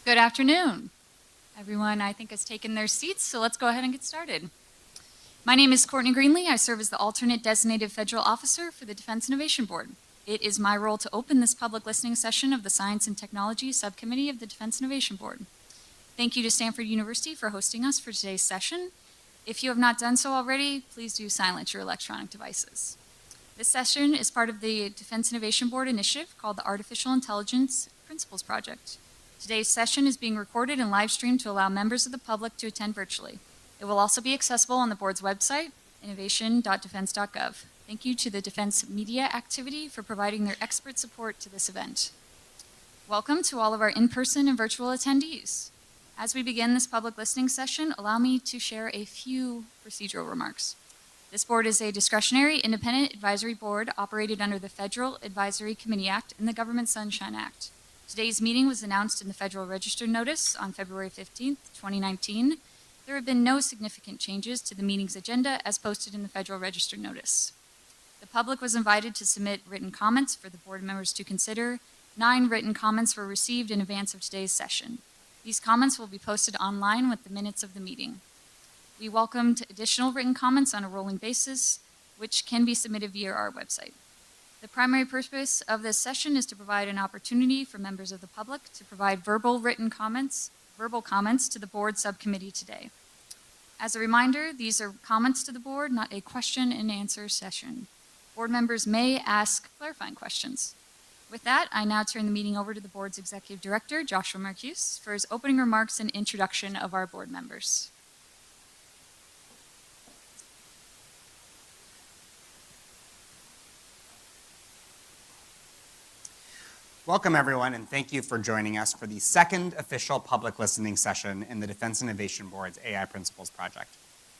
Good afternoon. Everyone, I think, has taken their seats, so let's go ahead and get started. My name is Courtney Greenlee. I serve as the alternate designated federal officer for the Defense Innovation Board. It is my role to open this public listening session of the Science and Technology Subcommittee of the Defense Innovation Board. Thank you to Stanford University for hosting us for today's session. If you have not done so already, please do silence your electronic devices. This session is part of the Defense Innovation Board initiative called the Artificial Intelligence Principles Project. Today's session is being recorded and live streamed to allow members of the public to attend virtually. It will also be accessible on the board's website, innovation.defense.gov. Thank you to the Defense Media Activity for providing their expert support to this event. Welcome to all of our in-person and virtual attendees. As we begin this public listening session, allow me to share a few procedural remarks. This board is a discretionary, independent advisory board operated under the Federal Advisory Committee Act and the Government Sunshine Act. Today's meeting was announced in the Federal Register Notice on February 15th, 2019. There have been no significant changes to the meeting's agenda as posted in the Federal Register Notice. The public was invited to submit written comments for the board members to consider. 9 written comments were received in advance of today's session. These comments will be posted online with the minutes of the meeting. We welcomed additional written comments on a rolling basis, which can be submitted via our website. The primary purpose of this session is to provide an opportunity for members of the public to provide verbal comments to the board subcommittee today. As a reminder, these are comments to the board, not a question and answer session. Board members may ask clarifying questions. With that, I now turn the meeting over to the board's executive director, Joshua Marcuse, for his opening remarks and introduction of our board members. Welcome, everyone, and thank you for joining us for the second official public listening session in the Defense Innovation Board's AI Principles Project.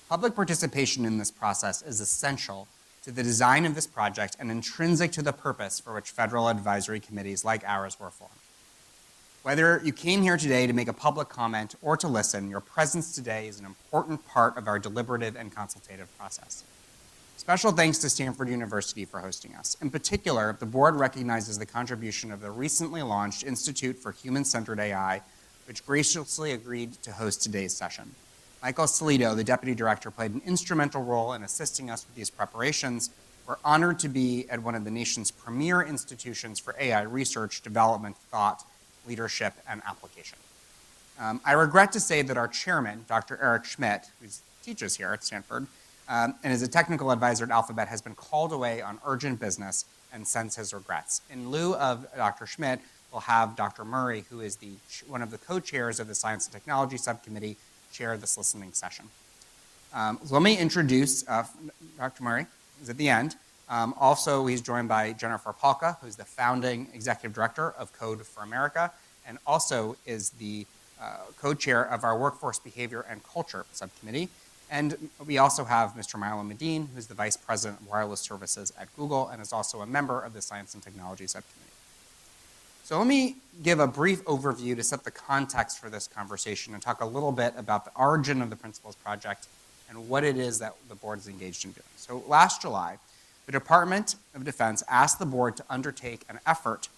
Public participation in this process is essential to the design of this project and intrinsic to the purpose for which federal advisory committees like ours were formed. Whether you came here today to make a public comment or to listen, your presence today is an important part of our deliberative and consultative process. Special thanks to Stanford University for hosting us. In particular, the board recognizes the contribution of the recently launched Institute for Human-Centered AI, which graciously agreed to host today's session. Michael Salito, the deputy director, played an instrumental role in assisting us with these preparations. We're honored to be at one of the nation's premier institutions for AI research, development, thought, leadership, and application. I regret to say that our chairman, Dr. Eric Schmidt, who teaches here at Stanford, and is a technical advisor at Alphabet, has been called away on urgent business and sends his regrets. In lieu of Dr. Schmidt, we'll have Dr. Murray, who is one of the co-chairs of the Science and Technology Subcommittee, chair this listening session. So let me introduce Dr. Murray, who's at the end. Also, he's joined by Jennifer Palka, who's the founding executive director of Code for America, and also is the co-chair of our Workforce Behavior and Culture Subcommittee. And we also have Mr. Milo Medin, who's the Vice President of Wireless Services at Google and is also a member of the Science and Technology Subcommittee. So let me give a brief overview to set the context for this conversation and talk a little bit about the origin of the Principles Project and what it is that the board is engaged in doing. So last July, the Department of Defense asked the board to undertake an effort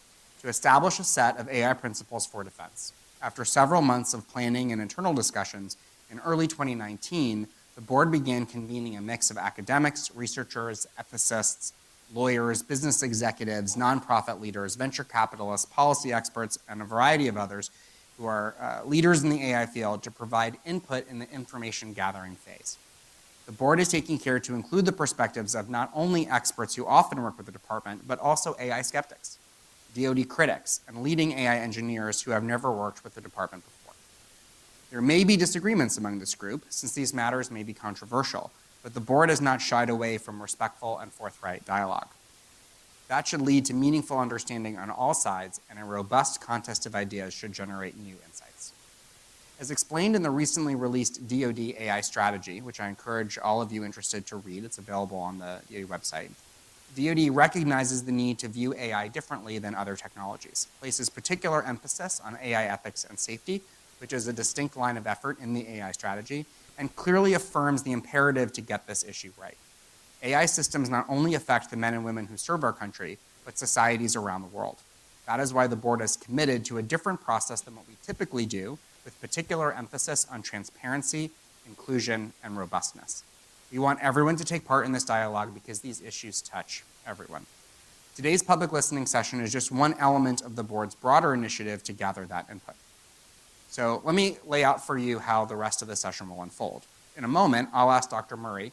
to establish a set of AI principles for defense. After several months of planning and internal discussions, in early 2019, the board began convening a mix of academics, researchers, ethicists, lawyers, business executives, nonprofit leaders, venture capitalists, policy experts, and a variety of others who are leaders in the AI field to provide input in the information gathering phase. The board is taking care to include the perspectives of not only experts who often work with the department, but also AI skeptics, DoD critics, and leading AI engineers who have never worked with the department before. There may be disagreements among this group, since these matters may be controversial, but the board has not shied away from respectful and forthright dialogue. That should lead to meaningful understanding on all sides, and a robust contest of ideas should generate new insights. As explained in the recently released DoD AI strategy, which I encourage all of you interested to read, it's available on the DoD website, DoD recognizes the need to view AI differently than other technologies, places particular emphasis on AI ethics and safety, which is a distinct line of effort in the AI strategy, and clearly affirms the imperative to get this issue right. AI systems not only affect the men and women who serve our country, but societies around the world. That is why the board is committed to a different process than what we typically do, with particular emphasis on transparency, inclusion, and robustness. We want everyone to take part in this dialogue because these issues touch everyone. Today's public listening session is just one element of the board's broader initiative to gather that input. So let me lay out for you how the rest of the session will unfold. In a moment, I'll ask Dr. Murray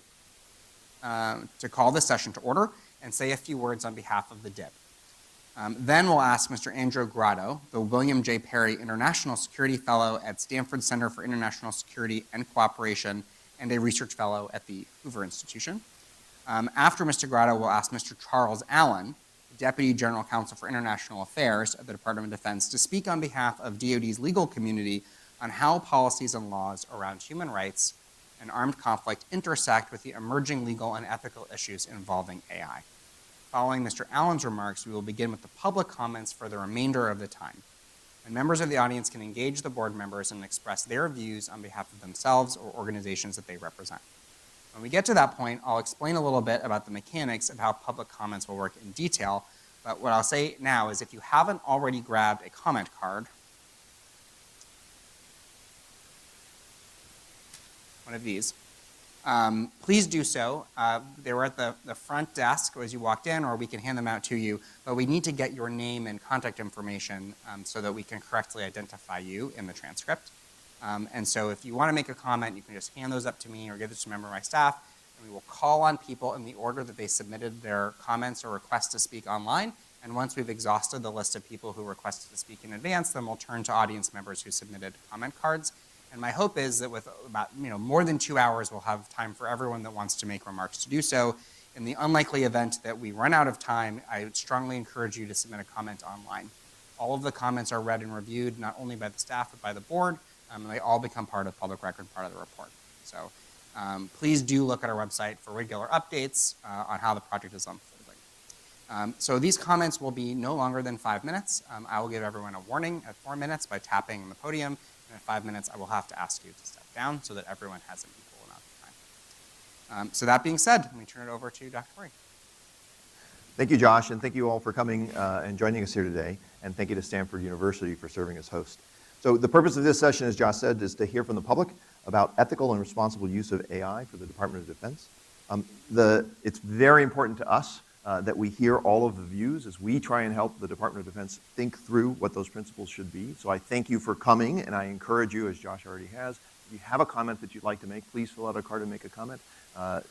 to call the session to order and say a few words on behalf of the DIB. Then we'll ask Mr. Andrew Grotto, the William J. Perry International Security Fellow at Stanford Center for International Security and Cooperation and a research fellow at the Hoover Institution. After Mr. Grotto, we'll ask Mr. Charles Allen, Deputy General Counsel for International Affairs at the Department of Defense, to speak on behalf of DoD's legal community on how policies and laws around human rights and armed conflict intersect with the emerging legal and ethical issues involving AI. Following Mr. Allen's remarks, we will begin with the public comments for the remainder of the time. And members of the audience can engage the board members and express their views on behalf of themselves or organizations that they represent. When we get to that point, I'll explain a little bit about the mechanics of how public comments will work in detail, but what I'll say now is if you haven't already grabbed a comment card, one of these, please do so. They were at the front desk as you walked in, or we can hand them out to you, but we need to get your name and contact information so that we can correctly identify you in the transcript. And so if you want to make a comment, you can just hand those up to me or give this to a member of my staff, and we will call on people in the order that they submitted their comments or requests to speak online. And once we've exhausted the list of people who requested to speak in advance, then we'll turn to audience members who submitted comment cards. And my hope is that with about more than 2 hours, we'll have time for everyone that wants to make remarks to do so. In the unlikely event that we run out of time, I would strongly encourage you to submit a comment online. All of the comments are read and reviewed, not only by the staff, but by the board, and they all become part of public record, part of the report. So please do look at our website for regular updates on how the project is unfolding. So these comments will be no longer than 5 minutes. I will give everyone a warning at 4 minutes by tapping on the podium. And at 5 minutes, I will have to ask you to step down so that everyone has an equal amount of time. So that being said, let me turn it over to Dr. Murray. Thank you, Josh, and thank you all for coming and joining us here today. And thank you to Stanford University for serving as host. So the purpose of this session, as Josh said, is to hear from the public about ethical and responsible use of AI for the Department of Defense. It's very important to us that we hear all of the views as we try and help the Department of Defense think through what those principles should be. So I thank you for coming, and I encourage you, as Josh already has, if you have a comment that you'd like to make, please fill out a card and make a comment.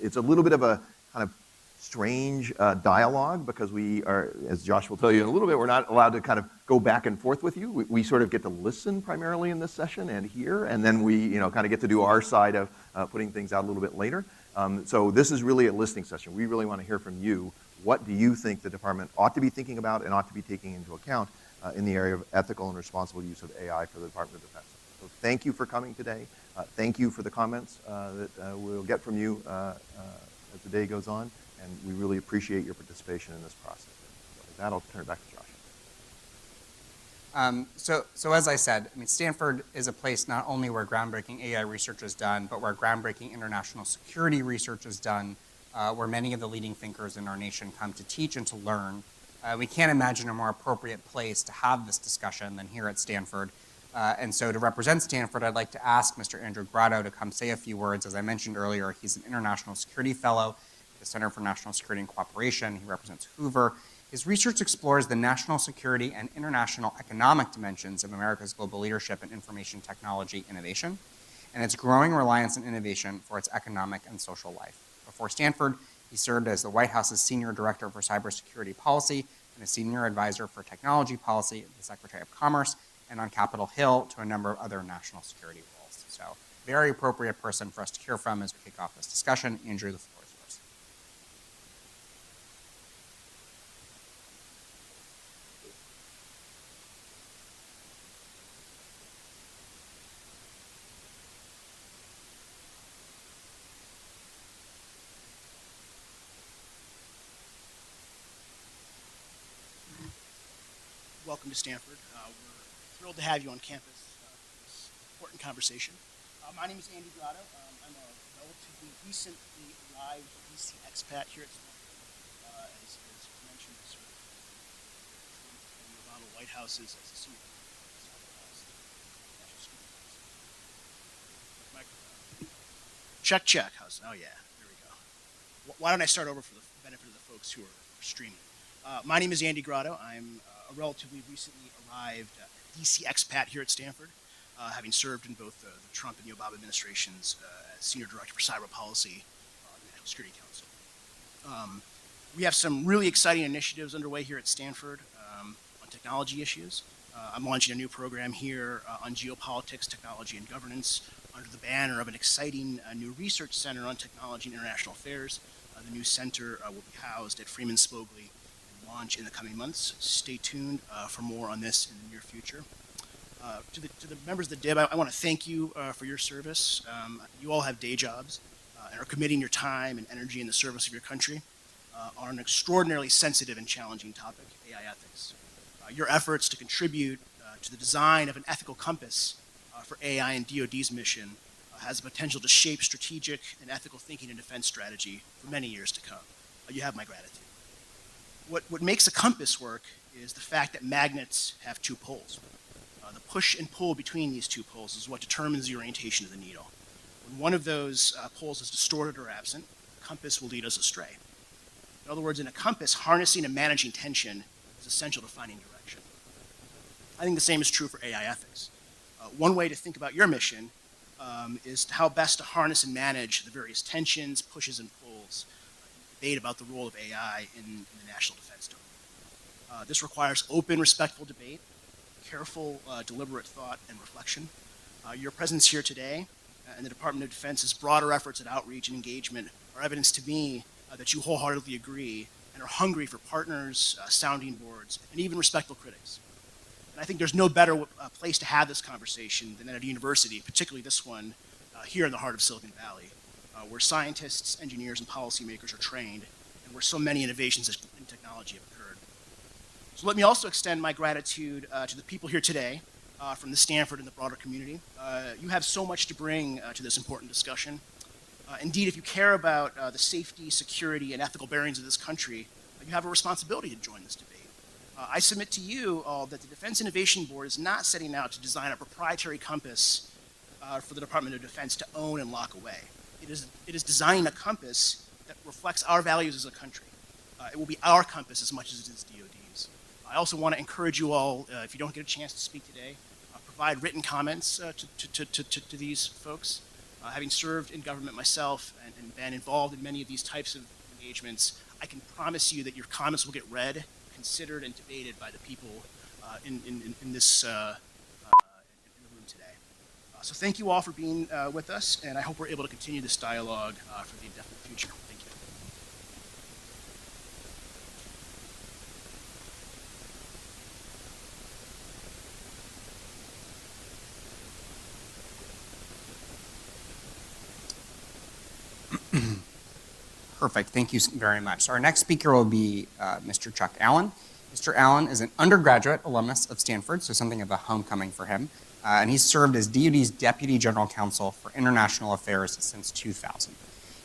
It's a little bit of a kind of strange dialogue because we are, as Josh will tell you in a little bit, we're not allowed to kind of go back and forth with you. We sort of get to listen primarily in this session and hear, and then we kind of get to do our side of putting things out a little bit later. So this is really a listening session. We really want to hear from you. What do you think the department ought to be thinking about and ought to be taking into account in the area of ethical and responsible use of AI for the Department of Defense? So thank you for coming today. Thank you for the comments that we'll get from you as the day goes on, and we really appreciate your participation in this process. So with that, I'll turn it back to Josh. So as I said, Stanford is a place not only where groundbreaking AI research is done, but where groundbreaking international security research is done, where many of the leading thinkers in our nation come to teach and to learn. We can't imagine a more appropriate place to have this discussion than here at Stanford. And so to represent Stanford, I'd like to ask Mr. Andrew Grotto to come say a few words. As I mentioned earlier, he's an international security fellow at the Center for National Security and Cooperation. He represents Hoover. His research explores the national security and international economic dimensions of America's global leadership in information technology innovation, and its growing reliance on innovation for its economic and social life. Before Stanford, he served as the White House's Senior Director for Cybersecurity Policy and a Senior Advisor for Technology Policy at the Secretary of Commerce, and on Capitol Hill to a number of other national security roles. So, very appropriate person for us to hear from as we kick off this discussion. Andrew, the floor is yours. Welcome to Stanford. We're thrilled to have you on campus for this important conversation. My name is Andy Grotto. I'm a relatively recently arrived DC expat here at Stanford. As mentioned, I served in the Obama White White House's as a senior Southwest National Security Council. Microphone. Check, check. Oh yeah, there we go. Why don't I start over for the benefit of the folks who are streaming? My name is Andy Grotto. I'm a relatively recently arrived DC expat here at Stanford, having served in both the Trump and the Obama administrations as Senior Director for Cyber Policy on the National Security Council. We have some really exciting initiatives underway here at Stanford on technology issues. I'm launching a new program here on geopolitics, technology, and governance under the banner of an exciting new research center on technology and international affairs. The new center will be housed at Freeman Spogli and launch in the coming months. Stay tuned for more on this in the near future. To the members of the DIB, I want to thank you for your service. You all have day jobs and are committing your time and energy in the service of your country on an extraordinarily sensitive and challenging topic, AI ethics. Your efforts to contribute to the design of an ethical compass for AI and DoD's mission has the potential to shape strategic and ethical thinking and defense strategy for many years to come. You have my gratitude. What makes a compass work is the fact that magnets have two poles. The push and pull between these two poles is what determines the orientation of the needle. When one of those poles is distorted or absent, the compass will lead us astray. In other words, in a compass, harnessing and managing tension is essential to finding direction. I think the same is true for AI ethics. One way to think about your mission is how best to harness and manage the various tensions, pushes, and pulls, debate about the role of AI in the national defense domain. This requires open, respectful debate, careful, deliberate thought and reflection. Your presence here today and the Department of Defense's broader efforts at outreach and engagement are evidence to me that you wholeheartedly agree and are hungry for partners, sounding boards, and even respectful critics. And I think there's no better place to have this conversation than at a university, particularly this one here in the heart of Silicon Valley, where scientists, engineers, and policymakers are trained, and where so many innovations in technology have occurred. So let me also extend my gratitude to the people here today from the Stanford and the broader community. You have so much to bring to this important discussion. Indeed, if you care about the safety, security, and ethical bearings of this country, you have a responsibility to join this debate. I submit to you all that the Defense Innovation Board is not setting out to design a proprietary compass for the Department of Defense to own and lock away. It is designing a compass that reflects our values as a country. It will be our compass as much as it is DoD's. I also want to encourage you all, if you don't get a chance to speak today, provide written comments to these folks. Having served in government myself and been involved in many of these types of engagements, I can promise you that your comments will get read, considered, and debated by the people in this in the room today. So thank you all for being with us, and I hope we're able to continue this dialogue for the indefinite future. Thank you. Perfect. Thank you very much. So our next speaker will be Mr. Chuck Allen. Mr. Allen is an undergraduate alumnus of Stanford, so something of a homecoming for him. And he's served as DoD's Deputy General Counsel for International Affairs since 2000.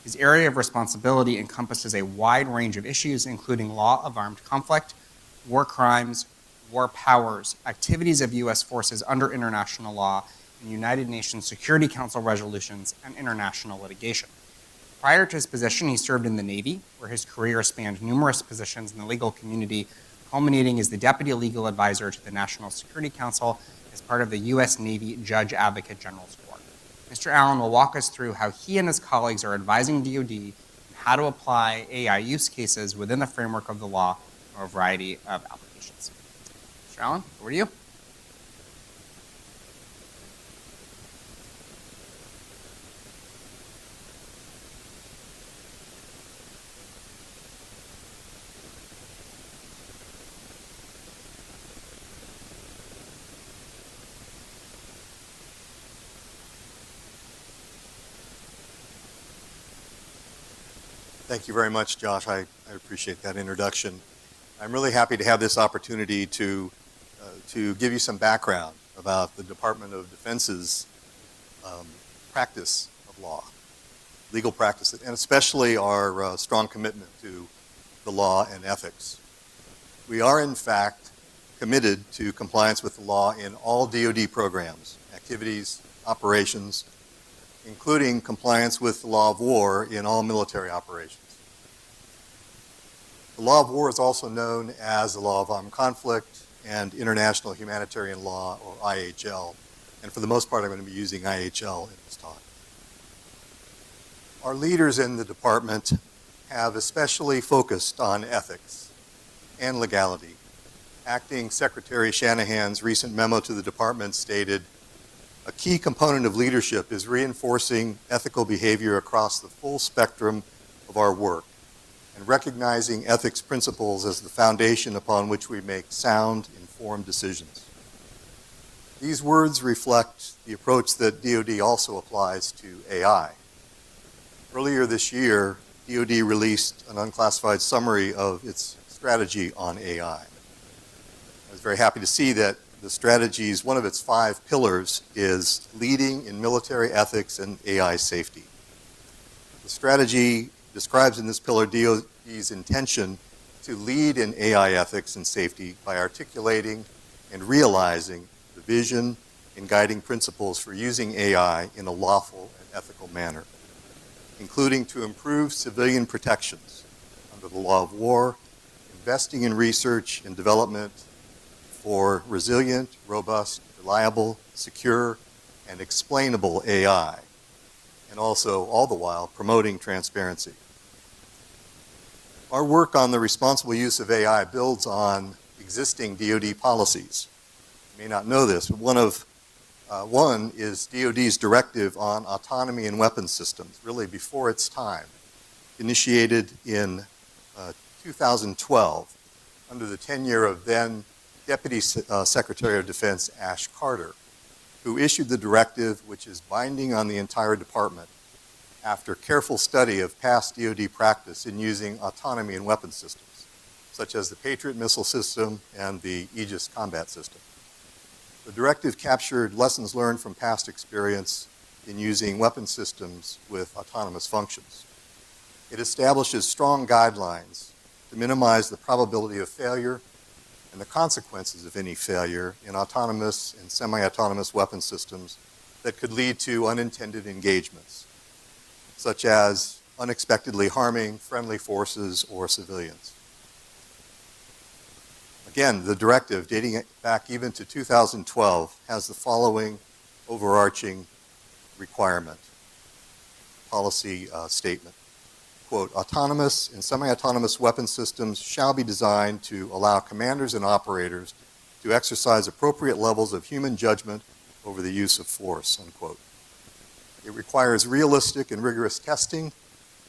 His area of responsibility encompasses a wide range of issues, including law of armed conflict, war crimes, war powers, activities of U.S. forces under international law, and United Nations Security Council resolutions, and international litigation. Prior to his position, he served in the Navy, where his career spanned numerous positions in the legal community, culminating as the Deputy Legal Advisor to the National Security Council as part of the U.S. Navy Judge Advocate General's Board. Mr. Allen will walk us through how he and his colleagues are advising DoD and how to apply AI use cases within the framework of the law for a variety of applications. Mr. Allen, over to you. Thank you very much, Josh. I appreciate that introduction. I'm really happy to have this opportunity to give you some background about the Department of Defense's practice of law, legal practice, and especially our strong commitment to the law and ethics. We are, in fact, committed to compliance with the law in all DoD programs, activities, operations, including compliance with the law of war in all military operations. The law of war is also known as the law of armed conflict and international humanitarian law, or IHL. And for the most part, I'm going to be using IHL in this talk. Our leaders in the department have especially focused on ethics and legality. Acting Secretary Shanahan's recent memo to the department stated, "A key component of leadership is reinforcing ethical behavior across the full spectrum of our work and recognizing ethics principles as the foundation upon which we make sound, informed decisions." These words reflect the approach that DoD also applies to AI. Earlier this year, DoD released an unclassified summary of its strategy on AI. I was very happy to see that the strategy's one of its 5 pillars is leading in military ethics and AI safety. The strategy describes in this pillar DoD's intention to lead in AI ethics and safety by articulating and realizing the vision and guiding principles for using AI in a lawful and ethical manner, including to improve civilian protections under the law of war, investing in research and development for resilient, robust, reliable, secure, and explainable AI, and also, all the while, promoting transparency. Our work on the responsible use of AI builds on existing DoD policies. You may not know this, but one is DoD's directive on autonomy in weapons systems, really before its time, initiated in 2012 under the tenure of then Deputy Secretary of Defense Ash Carter, who issued the directive, which is binding on the entire department after careful study of past DoD practice in using autonomy in weapons systems, such as the Patriot missile system and the Aegis combat system. The directive captured lessons learned from past experience in using weapon systems with autonomous functions. It establishes strong guidelines to minimize the probability of failure and the consequences of any failure in autonomous and semi-autonomous weapon systems that could lead to unintended engagements, such as unexpectedly harming friendly forces or civilians. Again, the directive, dating back even to 2012, has the following overarching requirement, policy statement. Quote, "Autonomous and semi-autonomous weapon systems shall be designed to allow commanders and operators to exercise appropriate levels of human judgment over the use of force," unquote. It requires realistic and rigorous testing,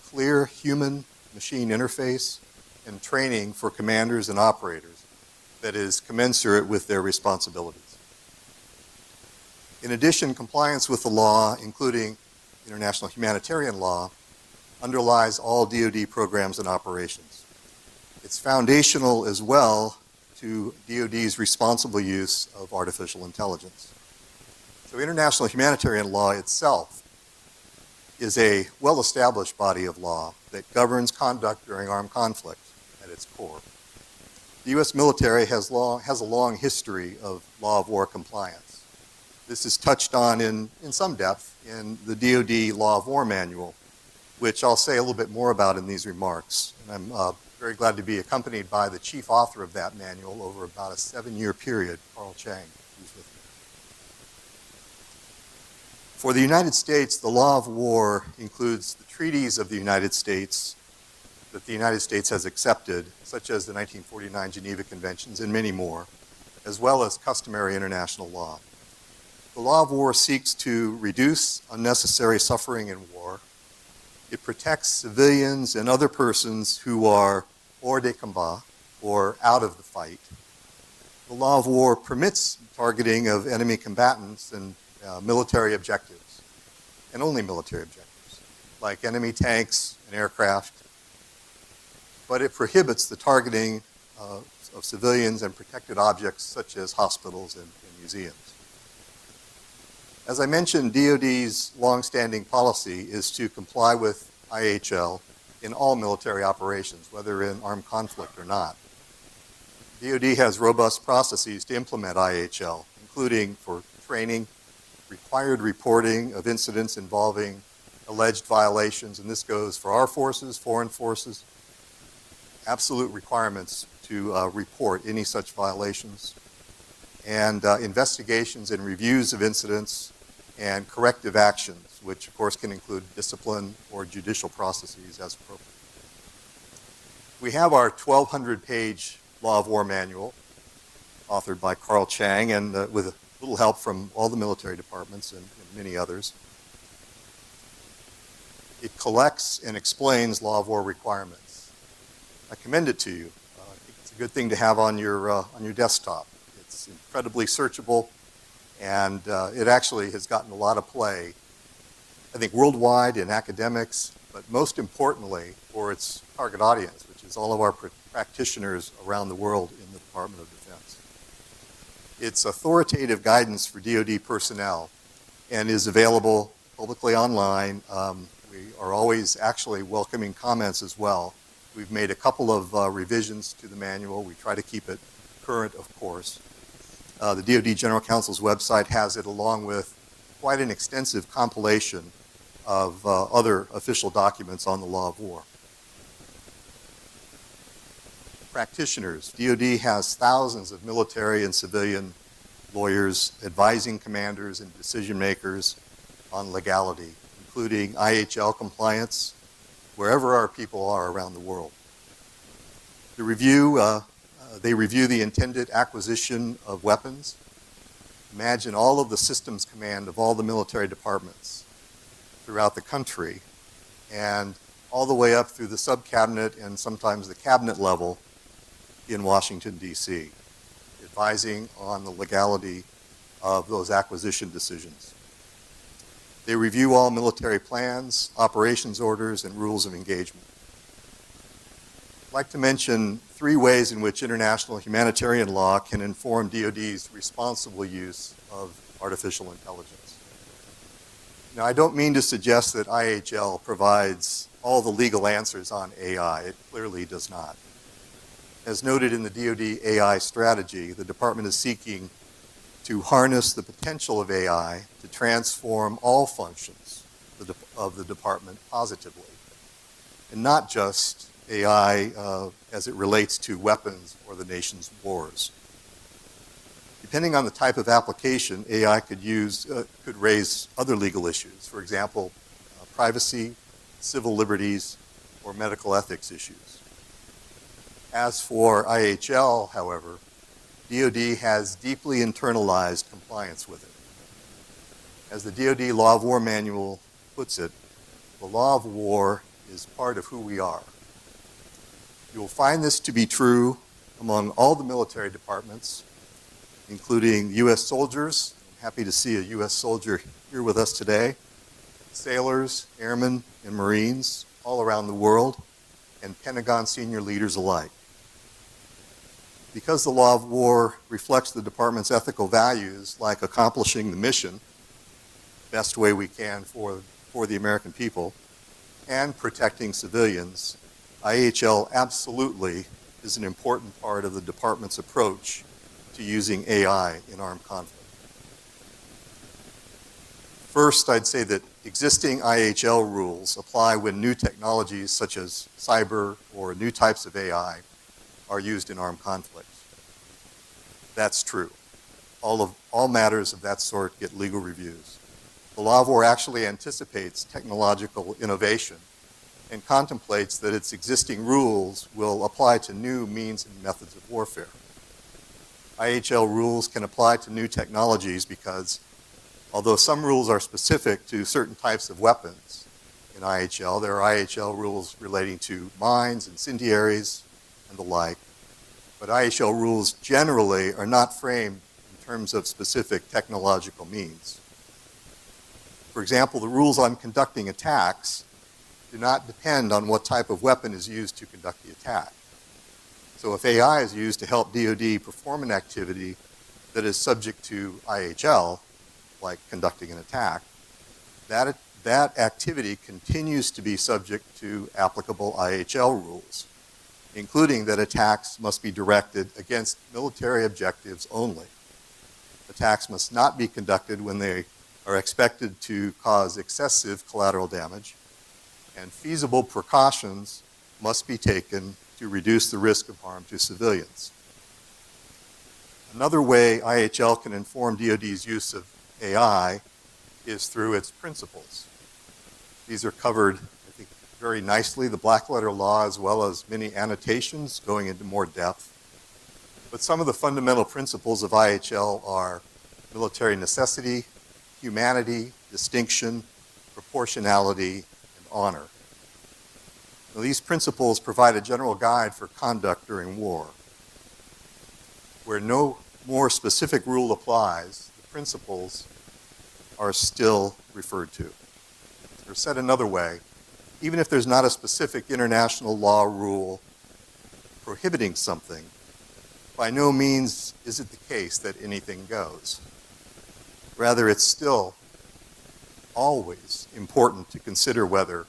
clear human-machine interface, and training for commanders and operators that is commensurate with their responsibilities. In addition, compliance with the law, including international humanitarian law, underlies all DoD programs and operations. It's foundational as well to DoD's responsible use of artificial intelligence. So international humanitarian law itself is a well-established body of law that governs conduct during armed conflict at its core. The U.S. military has a long history of law of war compliance. This is touched on in some depth in the DoD Law of War Manual, which I'll say a little bit more about in these remarks. And I'm very glad to be accompanied by the chief author of that manual over about a 7-year period, Carl Chang, who's with me. For the United States, the law of war includes the treaties of the United States that the United States has accepted, such as the 1949 Geneva Conventions and many more, as well as customary international law. The law of war seeks to reduce unnecessary suffering in war. It protects civilians and other persons who are hors de combat, or out of the fight. The law of war permits targeting of enemy combatants and military objectives, and only military objectives, like enemy tanks and aircraft, but it prohibits the targeting of civilians and protected objects such as hospitals and museums. As I mentioned, DoD's longstanding policy is to comply with IHL in all military operations, whether in armed conflict or not. DoD has robust processes to implement IHL, including for training, required reporting of incidents involving alleged violations, and this goes for our forces, foreign forces, absolute requirements to report any such violations, and investigations and reviews of incidents and corrective actions, which of course can include discipline or judicial processes as appropriate. We have our 1,200-page Law of War manual, authored by Carl Chang, and with a little help from all the military departments and many others. It collects and explains Law of War requirements. I commend it to you. I think it's a good thing to have on your desktop. It's incredibly searchable, and it actually has gotten a lot of play, I think, worldwide in academics, but most importantly for its target audience, which is all of our practitioners around the world in the Department of Defense. It's authoritative guidance for DoD personnel and is available publicly online. We are always actually welcoming comments as well. We've made a couple of revisions to the manual. We try to keep it current, of course. The DoD General Counsel's website has it, along with quite an extensive compilation of other official documents on the Law of War. Practitioners. DoD has thousands of military and civilian lawyers advising commanders and decision makers on legality, including IHL compliance, wherever our people are around the world. They review the intended acquisition of weapons. Imagine all of the systems command of all the military departments throughout the country, and all the way up through the sub-cabinet and sometimes the cabinet level in Washington, D.C., advising on the legality of those acquisition decisions. They review all military plans, operations orders, and rules of engagement. I'd like to mention 3 ways in which international humanitarian law can inform DoD's responsible use of artificial intelligence. Now, I don't mean to suggest that IHL provides all the legal answers on AI. It clearly does not. As noted in the DoD AI strategy, the department is seeking to harness the potential of AI to transform all functions of the department positively, and not just AI as it relates to weapons or the nation's wars. Depending on the type of application, AI could raise other legal issues. For example, privacy, civil liberties, or medical ethics issues. As for IHL, however, DoD has deeply internalized compliance with it. As the DoD Law of War manual puts it, the law of war is part of who we are. You will find this to be true among all the military departments, including U.S. soldiers. I'm happy to see a U.S. soldier here with us today, sailors, airmen, and Marines all around the world, and Pentagon senior leaders alike. Because the law of war reflects the department's ethical values, like accomplishing the mission the best way we can for the American people and protecting civilians, IHL absolutely is an important part of the department's approach to using AI in armed conflict. First, I'd say that existing IHL rules apply when new technologies such as cyber or new types of AI are used in armed conflict. That's true. All matters of that sort get legal reviews. The law of war actually anticipates technological innovation and contemplates that its existing rules will apply to new means and methods of warfare. IHL rules can apply to new technologies because although some rules are specific to certain types of weapons in IHL, there are IHL rules relating to mines, incendiaries, and the like. But IHL rules generally are not framed in terms of specific technological means. For example, the rules on conducting attacks do not depend on what type of weapon is used to conduct the attack. So if AI is used to help DoD perform an activity that is subject to IHL, like conducting an attack, that activity continues to be subject to applicable IHL rules. including that attacks must be directed against military objectives only. Attacks must not be conducted when they are expected to cause excessive collateral damage, and feasible precautions must be taken to reduce the risk of harm to civilians. Another way IHL can inform DoD's use of AI is through its principles. These are covered, I think, very nicely, the black letter law as well as many annotations going into more depth. But some of the fundamental principles of IHL are military necessity, humanity, distinction, proportionality, and honor. Now, these principles provide a general guide for conduct during war. Where no more specific rule applies, the principles are still referred to. Or said another way, even if there's not a specific international law rule prohibiting something, by no means is it the case that anything goes. Rather, it's still always important to consider whether,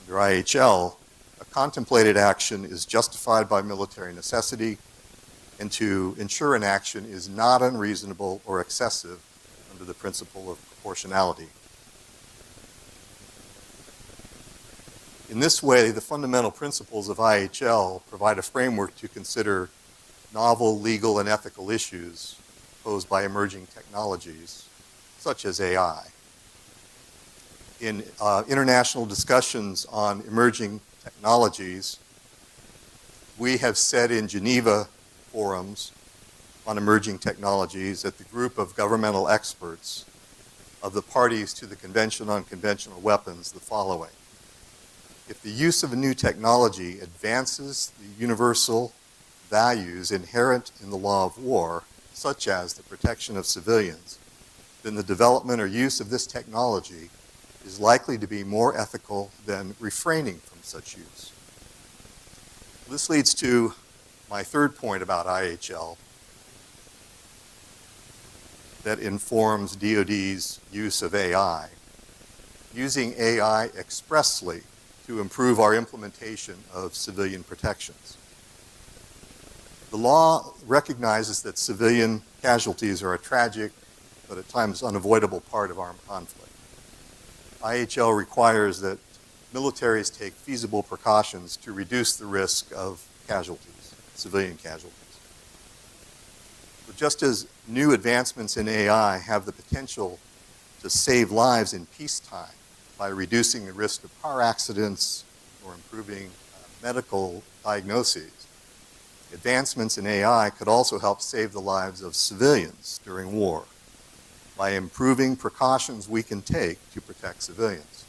under IHL, a contemplated action is justified by military necessity and to ensure an action is not unreasonable or excessive under the principle of proportionality. In this way, the fundamental principles of IHL provide a framework to consider novel legal and ethical issues posed by emerging technologies, such as AI. In international discussions on emerging technologies, we have said in Geneva forums on emerging technologies that the group of governmental experts of the parties to the Convention on Conventional Weapons the following. If the use of a new technology advances the universal values inherent in the law of war, such as the protection of civilians, then the development or use of this technology is likely to be more ethical than refraining from such use. This leads to my third point about IHL that informs DoD's use of AI. Using AI expressly to improve our implementation of civilian protections. The law recognizes that civilian casualties are a tragic, but at times unavoidable part of armed conflict. IHL requires that militaries take feasible precautions to reduce the risk of casualties, civilian casualties. But just as new advancements in AI have the potential to save lives in peacetime by reducing the risk of car accidents or improving medical diagnoses, advancements in AI could also help save the lives of civilians during war by improving precautions we can take to protect civilians.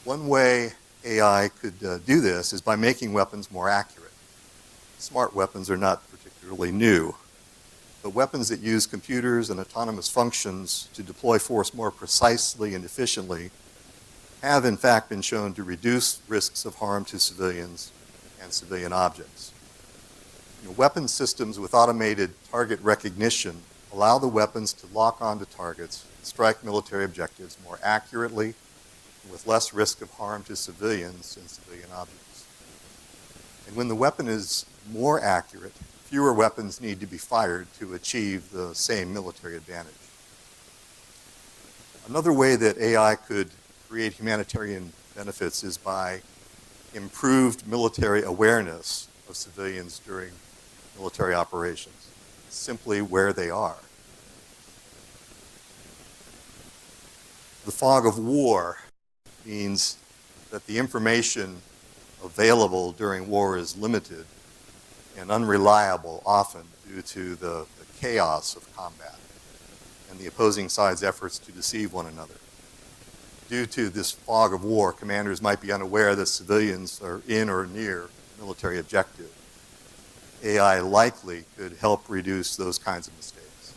One way AI could do this is by making weapons more accurate. Smart weapons are not particularly new, but weapons that use computers and autonomous functions to deploy force more precisely and efficiently have in fact been shown to reduce risks of harm to civilians and civilian objects. Weapon systems with automated target recognition allow the weapons to lock onto targets and strike military objectives more accurately and with less risk of harm to civilians and civilian objects. And when the weapon is more accurate, fewer weapons need to be fired to achieve the same military advantage. Another way that AI could create humanitarian benefits is by improved military awareness of civilians during military operations, simply where they are. The fog of war means that the information available during war is limited and unreliable often due to the chaos of combat and the opposing side's efforts to deceive one another. Due to this fog of war, commanders might be unaware that civilians are in or near military objective. AI likely could help reduce those kinds of mistakes.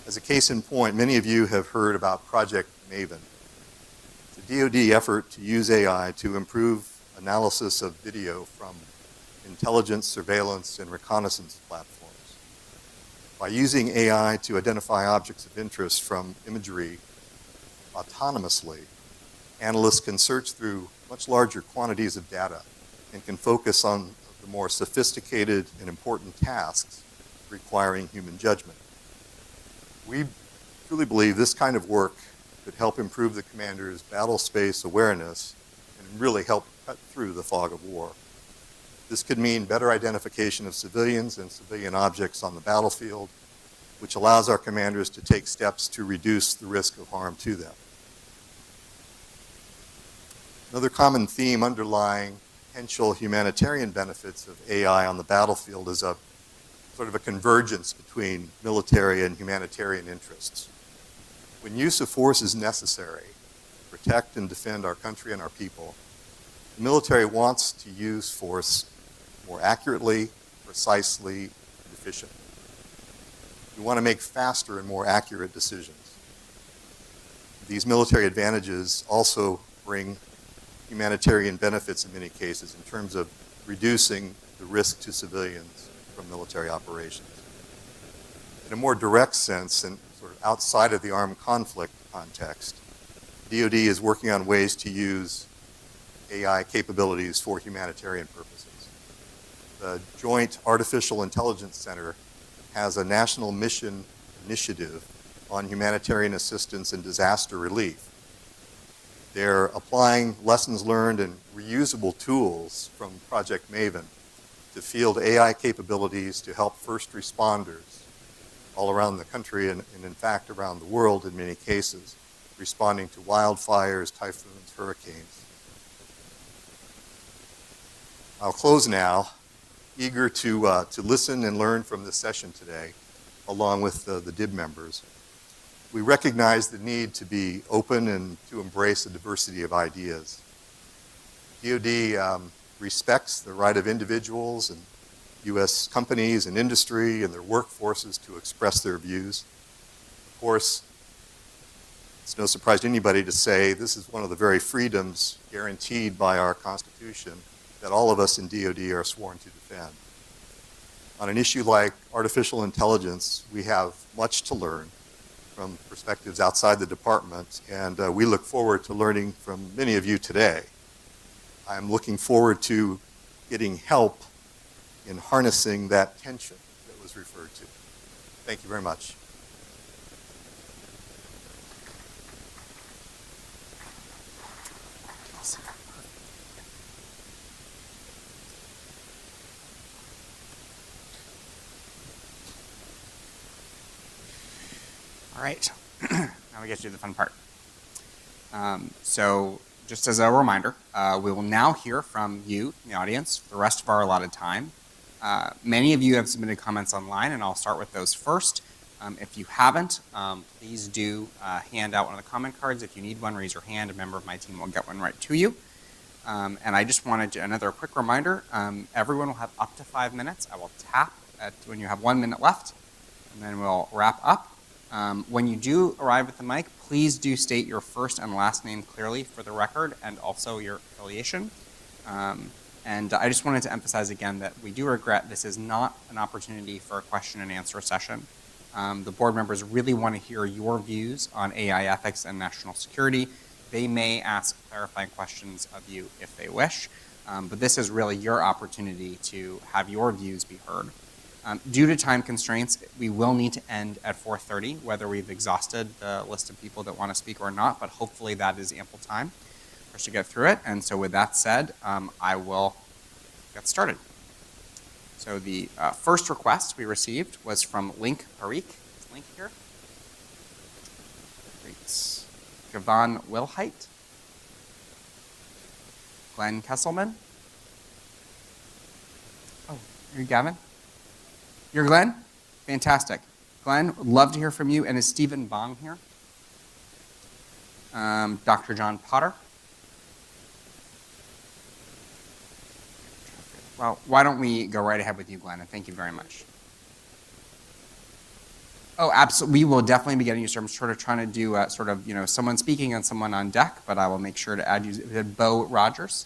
As a case in point, many of you have heard about Project Maven, the DoD effort to use AI to improve analysis of video from intelligence, surveillance, and reconnaissance platforms. By using AI to identify objects of interest from imagery autonomously, Analysts can search through much larger quantities of data and can focus on the more sophisticated and important tasks requiring human judgment. We truly believe this kind of work could help improve the commander's battle space awareness and really help cut through the fog of war. This could mean better identification of civilians and civilian objects on the battlefield, which allows our commanders to take steps to reduce the risk of harm to them. Another common theme underlying potential humanitarian benefits of AI on the battlefield is a sort of a convergence between military and humanitarian interests. When use of force is necessary to protect and defend our country and our people, the military wants to use force more accurately, precisely, and efficiently. We want to make faster and more accurate decisions. These military advantages also bring humanitarian benefits in many cases in terms of reducing the risk to civilians from military operations. In a more direct sense, and sort of outside of the armed conflict context, DoD is working on ways to use AI capabilities for humanitarian purposes. The Joint Artificial Intelligence Center has a national mission initiative on humanitarian assistance and disaster relief. They're applying lessons learned and reusable tools from Project Maven to field AI capabilities to help first responders all around the country and in fact around the world in many cases, responding to wildfires, typhoons, hurricanes. I'll close now, eager to listen and learn from this session today, along with the DIB members. We recognize the need to be open and to embrace a diversity of ideas. DoD respects the right of individuals and U.S. companies and industry and their workforces to express their views. Of course, it's no surprise to anybody to say this is one of the very freedoms guaranteed by our Constitution that all of us in DoD are sworn to defend. On an issue like artificial intelligence, we have much to learn from perspectives outside the department, and we look forward to learning from many of you today. I'm looking forward to getting help in harnessing that tension that was referred to. Thank you very much. All right, now we get to do the fun part. So just as a reminder, we will now hear from you, the audience, for the rest of our allotted time. Many of you have submitted comments online, and I'll start with those first. If you haven't, please do hand out one of the comment cards. If you need one, raise your hand. A member of my team will get one right to you. And I just wanted to, another quick reminder, everyone will have up to 5 minutes. I will tap at when you have 1 minute left, and then we'll wrap up. When you do arrive at the mic, please do state your first and last name clearly for the record and also your affiliation. And I just wanted to emphasize again that we do regret this is not an opportunity for a question and answer session. The board members really want to hear your views on AI ethics and national security. They may ask clarifying questions of you if they wish, but this is really your opportunity to have your views be heard. Due to time constraints, we will need to end at 4:30, whether we've exhausted the list of people that want to speak or not, but hopefully that is ample time for us to get through it. And so with that said, I will get started. So the first request we received was from Link Parikh. Is Link here? Great. Gavan Wilhite. Glenn Kesselman. Oh, are you Gavin? You're Glenn? Fantastic. Glenn, would love to hear from you. And is Stephen Bong here? Dr. John Potter? Well, why don't we go right ahead with you, Glenn, and thank you very much. Oh, absolutely. We will definitely be getting you started. I'm sort of trying to do someone speaking and someone on deck, but I will make sure to add you. Bo Rogers?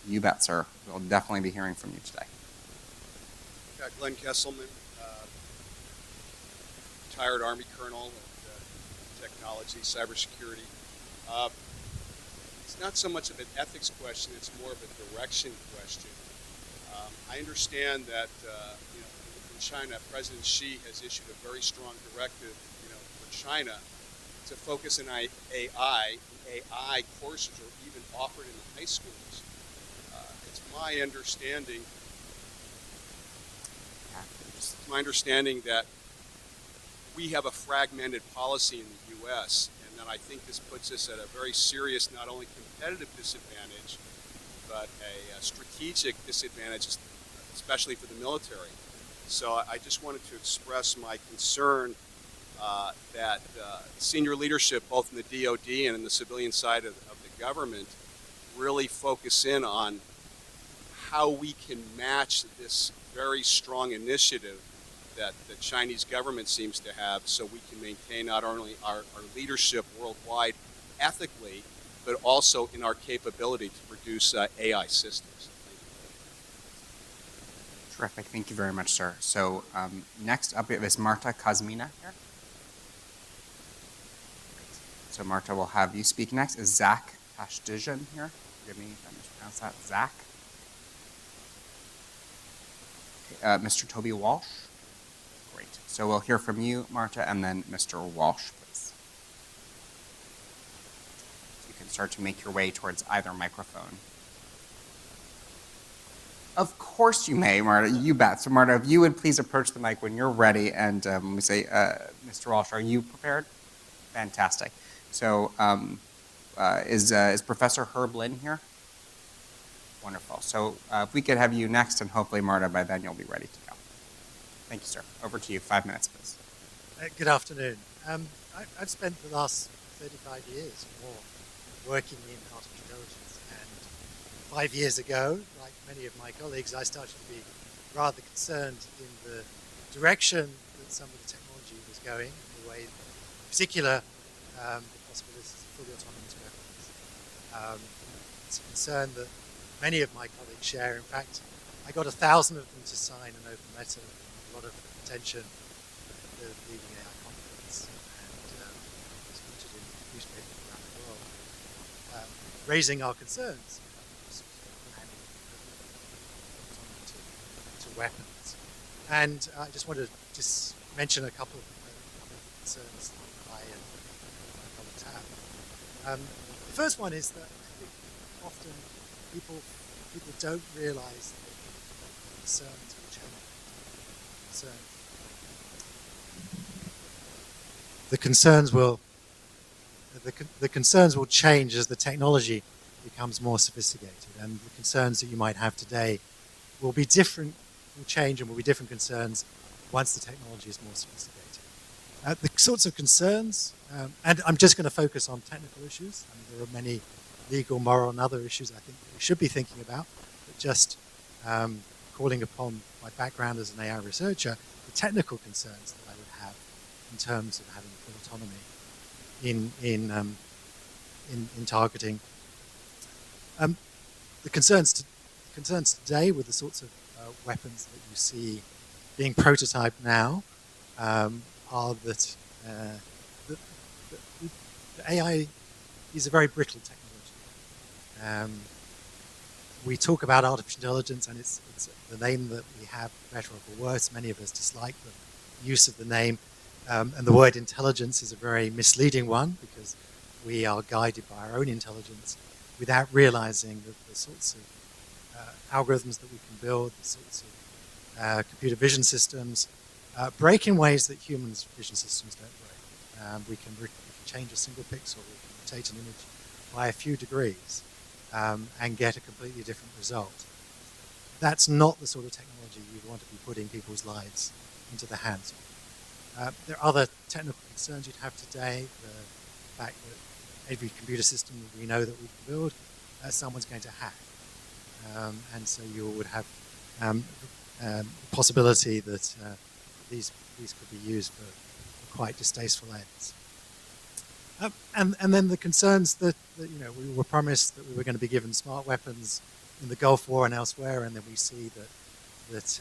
You bet, sir. We'll definitely be hearing from you today. Glenn Kesselman, retired Army colonel of technology, cybersecurity. not so much of an ethics question, it's more of a direction question. I understand that in China, President Xi has issued a very strong directive for China to focus on AI. AI courses are even offered in the high schools. It's my understanding that we have a fragmented policy in the U.S., and that I think this puts us at a very serious, not only competitive disadvantage, but a strategic disadvantage, especially for the military. So I just wanted to express my concern that senior leadership, both in the DoD and in the civilian side of the government, really focus in on how we can match this very strong initiative that the Chinese government seems to have, so we can maintain not only our leadership worldwide ethically, but also in our capability to produce AI systems. Terrific. Thank you very much, sir. So next up is Marta Kazmina here. So Marta, we'll have you speak next. Is Zach Tashdijan here? Forgive me if I mispronounced that. Zach. Okay, Mr. Toby Walsh. Great. So we'll hear from you, Marta, and then Mr. Walsh, please. So you can start to make your way towards either microphone. Of course you may, Marta. You bet. So Marta, if you would please approach the mic when you're ready, and let me say, Mr. Walsh, are you prepared? Fantastic. So is Professor Herb Lin here? Wonderful. So if we could have you next, and hopefully, Marta, by then you'll be ready to go. Thank you, sir. Over to you. 5 minutes, please. Good afternoon. I've spent the last 35 years or more working in artificial intelligence, and 5 years ago, like many of my colleagues, I started to be rather concerned in the direction that some of the technology was going, in the way, in particular, the possibilities of fully autonomous weapons. It's a concern that many of my colleagues share. In fact, I got 1,000 of them to sign an open letter, a lot of attention at the leading AI conference, and it was featured in newspapers around the world, raising our concerns about autonomy to weapons. And I just wanted to mention a couple of concerns that I and my colleagues have. The first one is that I think often people don't realize that concerns will change. The concerns will change as the technology becomes more sophisticated, and the concerns that you might have today will be different, will change, and will be different concerns once the technology is more sophisticated. The sorts of concerns, and I'm just going to focus on technical issues. I mean, there are many legal, moral, and other issues I think that we should be thinking about, but just calling upon my background as an AI researcher, the technical concerns that I would have in terms of having full autonomy in targeting. The concerns today with the sorts of weapons that you see being prototyped now are that the AI is a very brittle technology. We talk about artificial intelligence, and it's the name that we have, better or for worse. Many of us dislike the use of the name, and the word intelligence is a very misleading one, because we are guided by our own intelligence without realizing that the sorts of algorithms that we can build, the sorts of computer vision systems, break in ways that humans' vision systems don't break. We can change a single pixel, we can rotate an image by a few degrees, and get a completely different result. That's not the sort of technology you want to be putting people's lives into the hands of. There are other technical concerns you'd have today. The fact that every computer system that we know that we can build, someone's going to hack. And so you would have the possibility that these could be used for quite distasteful ends. And then the concerns that we were promised that we were going to be given smart weapons in the Gulf War and elsewhere, and then we see that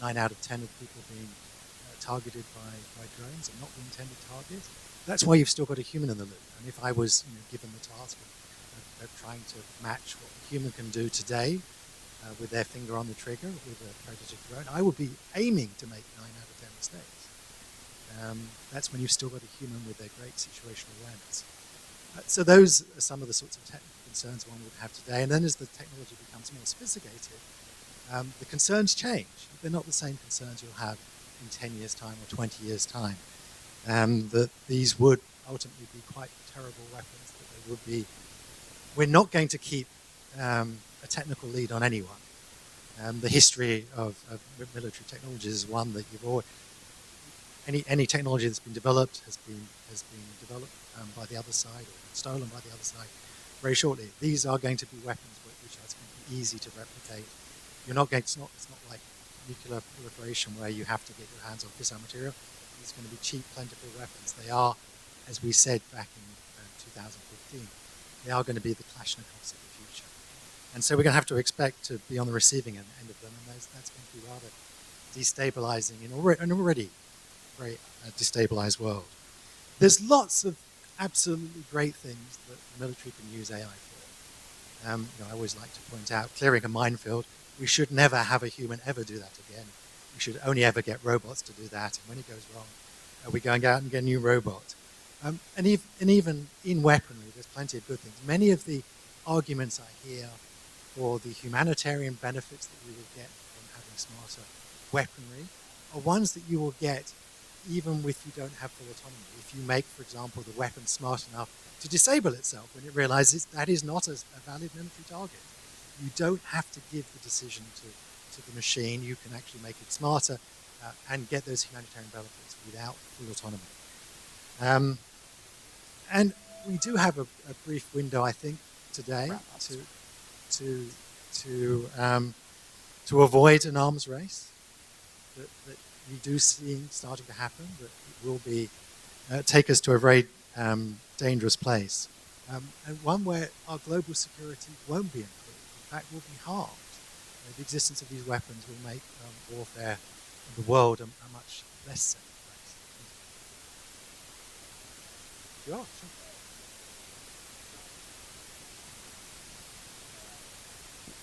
9 out of 10 of people being targeted by drones are not the intended target. That's why you've still got a human in the loop. And if I was given the task of of trying to match what a human can do today with their finger on the trigger with a prototype drone. I would be aiming to make 9 out of 10 mistakes. That's when you've still got a human with their great situational awareness. So those are some of the sorts of technical concerns one would have today. And then as the technology becomes more sophisticated, the concerns change. They're not the same concerns you'll have in 10 years' time or 20 years' time. That these would ultimately be quite terrible weapons, that they would be... We're not going to keep a technical lead on anyone. The history of military technologies is one that you've always... Any technology that's been developed has been developed by the other side or stolen by the other side very shortly. These are going to be weapons which are going to be easy to replicate. You're not going. It's not like nuclear proliferation where you have to get your hands on fissile material. These are going to be cheap, plentiful weapons. They are, as we said back in 2015, they are going to be the Kalashnikovs of the future. And so we're going to have to expect to be on the receiving end of them, and that's going to be rather destabilizing in an already very destabilized world. There's lots of absolutely great things that the military can use AI for. I always like to point out, clearing a minefield, we should never have a human ever do that again. We should only ever get robots to do that, and when it goes wrong, we go and go out and get a new robot. And even in weaponry, there's plenty of good things. Many of the arguments I hear for the humanitarian benefits that we will get from having smarter weaponry are ones that you will get even if you don't have full autonomy. If you make, for example, the weapon smart enough to disable itself when it realizes that is not a valid military target. You don't have to give the decision to the machine. You can actually make it smarter and get those humanitarian benefits without full autonomy. And we do have a brief window, I think, today to avoid an arms race that you do see starting to happen, that it will be take us to a very dangerous place, and one where our global security won't be improved. In fact, will be harmed. The existence of these weapons will make warfare in the world a much less safe place. Yeah,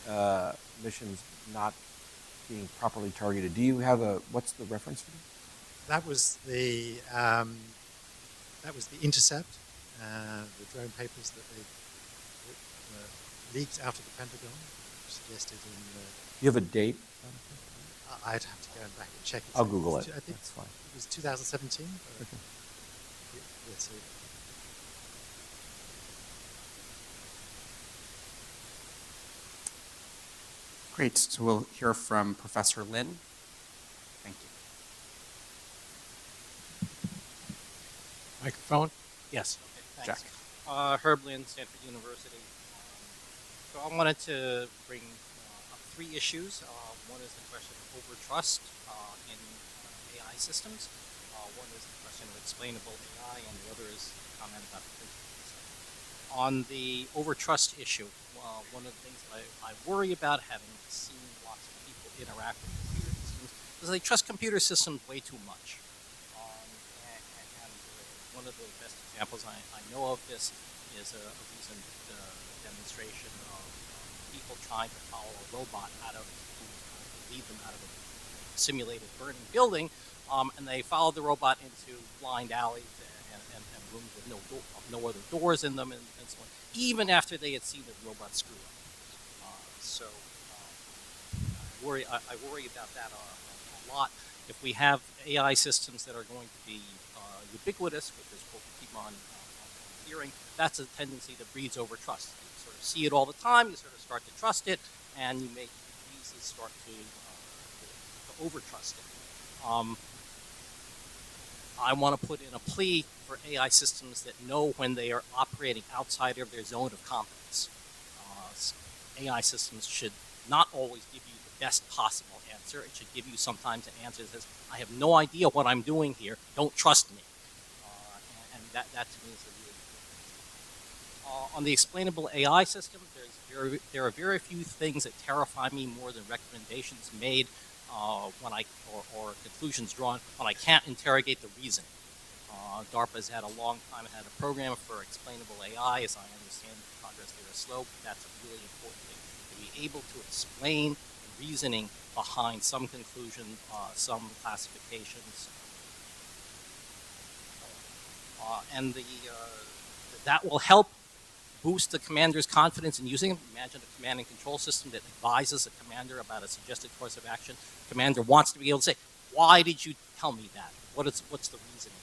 sure. Missions not being properly targeted. Do you have what's the reference for that? That was the intercept, the drone papers that they leaked out of the Pentagon, suggested in You have a date? I'd have to go back and check it. I'll Google it. I think that's fine. It was 2017. Okay. Let's see. Great. So we'll hear from Professor Lin. Thank you. Microphone? Yes. Okay, Jack. thanks. Herb Lin, Stanford University. So I wanted to bring up 3 issues. One is the question of overtrust in AI systems. One is the question of explainable AI, and the other is a comment about the principles. On the overtrust issue, one of the things that I worry about, having seen lots of people interact with computer systems, is they trust computer systems way too much. And one of the best examples I know of this is a recent demonstration of people trying to follow a robot lead them out of a simulated burning building, and they followed the robot into blind alleys and rooms with no other doors in them, and so on, even after they had seen the robot screw up. I worry about that a lot. If we have AI systems that are going to be ubiquitous, which is what we keep on hearing, that's a tendency that breeds over trust. You sort of see it all the time, you sort of start to trust it, and you easily start to over-trust it. I want to put in a plea for AI systems that know when they are operating outside of their zone of competence. AI systems should not always give you the best possible answer. It should give you sometimes an answer that says, I have no idea what I'm doing here, don't trust me. And that to me is a really important thing. On the explainable AI system, there are very few things that terrify me more than recommendations made or conclusions drawn when I can't interrogate the reasoning. DARPA's had a long time had a program for explainable AI. As I understand, the progress there is slow, but that's a really important thing. To be able to explain reasoning behind some conclusion, some classifications, and that will help boost the commander's confidence in using them. Imagine a command and control system that advises a commander about a suggested course of action. Commander wants to be able to say, "Why did you tell me that? What's the reasoning?"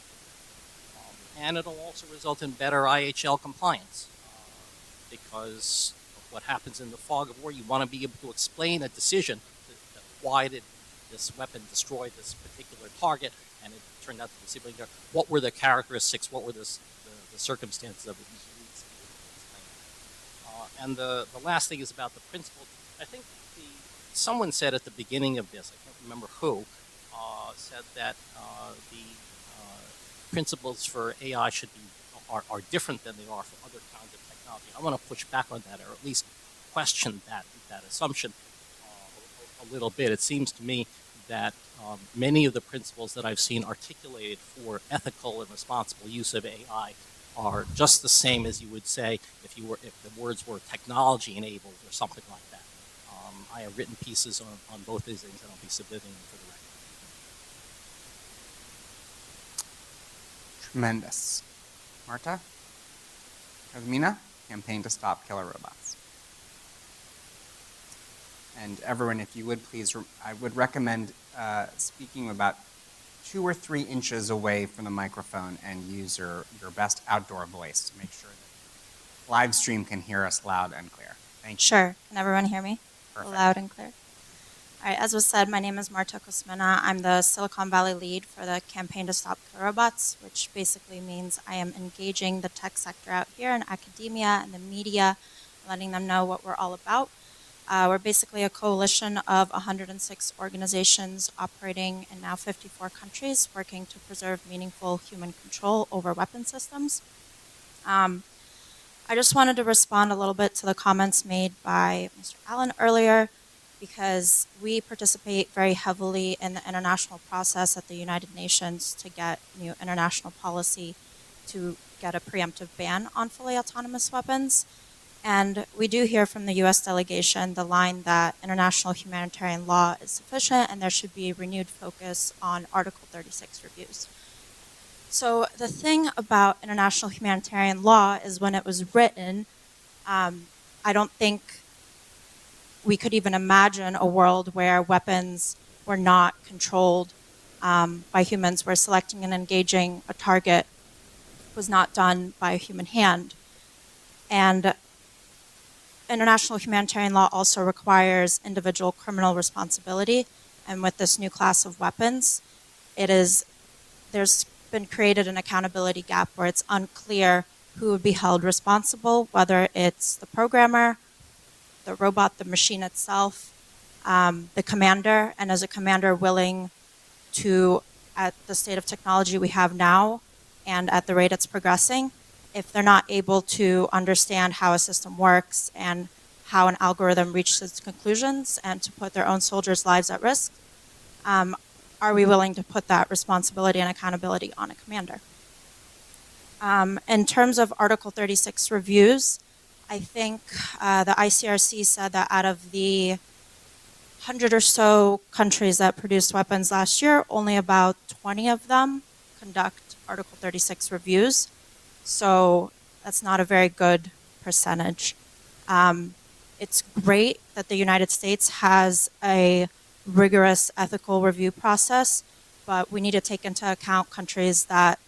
And it'll also result in better IHL compliance, because of what happens in the fog of war. You want to be able to explain a decision. Why did this weapon destroy this particular target? And it turned out to be simply, what were the characteristics? What were the circumstances of it? And the last thing is about the principle. I think someone said at the beginning of this, I can't remember who, said that the principles for AI are different than they are for other kinds of technology. I want to push back on that, or at least question that assumption a little bit. It seems to me that many of the principles that I've seen articulated for ethical and responsible use of AI are just the same as you would say if the words were technology enabled or something like that. I have written pieces on both these things, and I'll be submitting them for the record. Tremendous. Marta? Kazmina? Campaign to Stop Killer Robots. And everyone, if you would please, I would recommend speaking about 2 or 3 inches away from the microphone and use your best outdoor voice to make sure that live stream can hear us loud and clear. Thank you. Sure. Can everyone hear me? Perfect. Loud and clear. All right, as was said, my name is Marta Kosmina. I'm the Silicon Valley lead for the Campaign to Stop Killer Robots, which basically means I am engaging the tech sector out here in academia and the media, letting them know what we're all about. We're basically a coalition of 106 organizations operating in now 54 countries, working to preserve meaningful human control over weapon systems. I just wanted to respond a little bit to the comments made by Mr. Allen earlier, because we participate very heavily in the international process at the United Nations to get new international policy to get a preemptive ban on fully autonomous weapons. And we do hear from the US delegation the line that international humanitarian law is sufficient and there should be renewed focus on Article 36 reviews. So the thing about international humanitarian law is when it was written, I don't think we could even imagine a world where weapons were not controlled by humans, where selecting and engaging a target was not done by a human hand. And international humanitarian law also requires individual criminal responsibility. And with this new class of weapons, there's been created an accountability gap where it's unclear who would be held responsible, whether it's the programmer, the robot, the machine itself, the commander, and as a commander willing to, at the state of technology we have now and at the rate it's progressing, if they're not able to understand how a system works and how an algorithm reaches its conclusions and to put their own soldiers' lives at risk, are we willing to put that responsibility and accountability on a commander? In terms of Article 36 reviews, I think the ICRC said that out of the 100 or so countries that produced weapons last year, only about 20 of them conduct Article 36 reviews. So that's not a very good percentage. It's great that the United States has a rigorous ethical review process, but we need to take into account countries that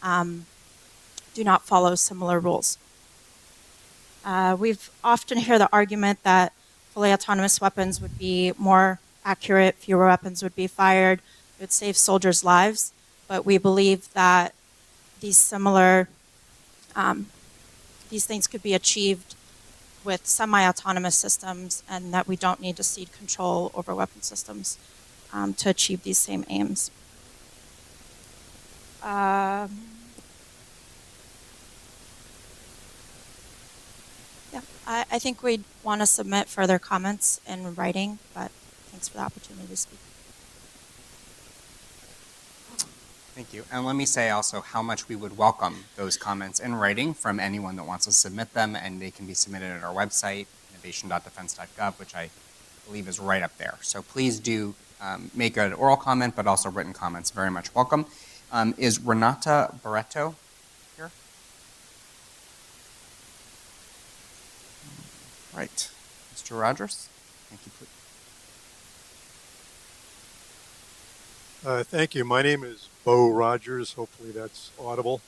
do not follow similar rules. We've often heard the argument that fully autonomous weapons would be more accurate, fewer weapons would be fired, it would save soldiers' lives, but we believe that these things could be achieved with semi-autonomous systems and that we don't need to cede control over weapon systems to achieve these same aims. I think we'd want to submit further comments in writing, but thanks for the opportunity to speak. Thank you. And let me say also how much we would welcome those comments in writing from anyone that wants to submit them, and they can be submitted at our website, innovation.defense.gov, which I believe is right up there. So please do make an oral comment, but also written comments. Very much welcome. Is Renata Barreto here? Right. Mr. Rogers, thank you, please. Thank you. My name is Bo Rogers. Hopefully that's audible.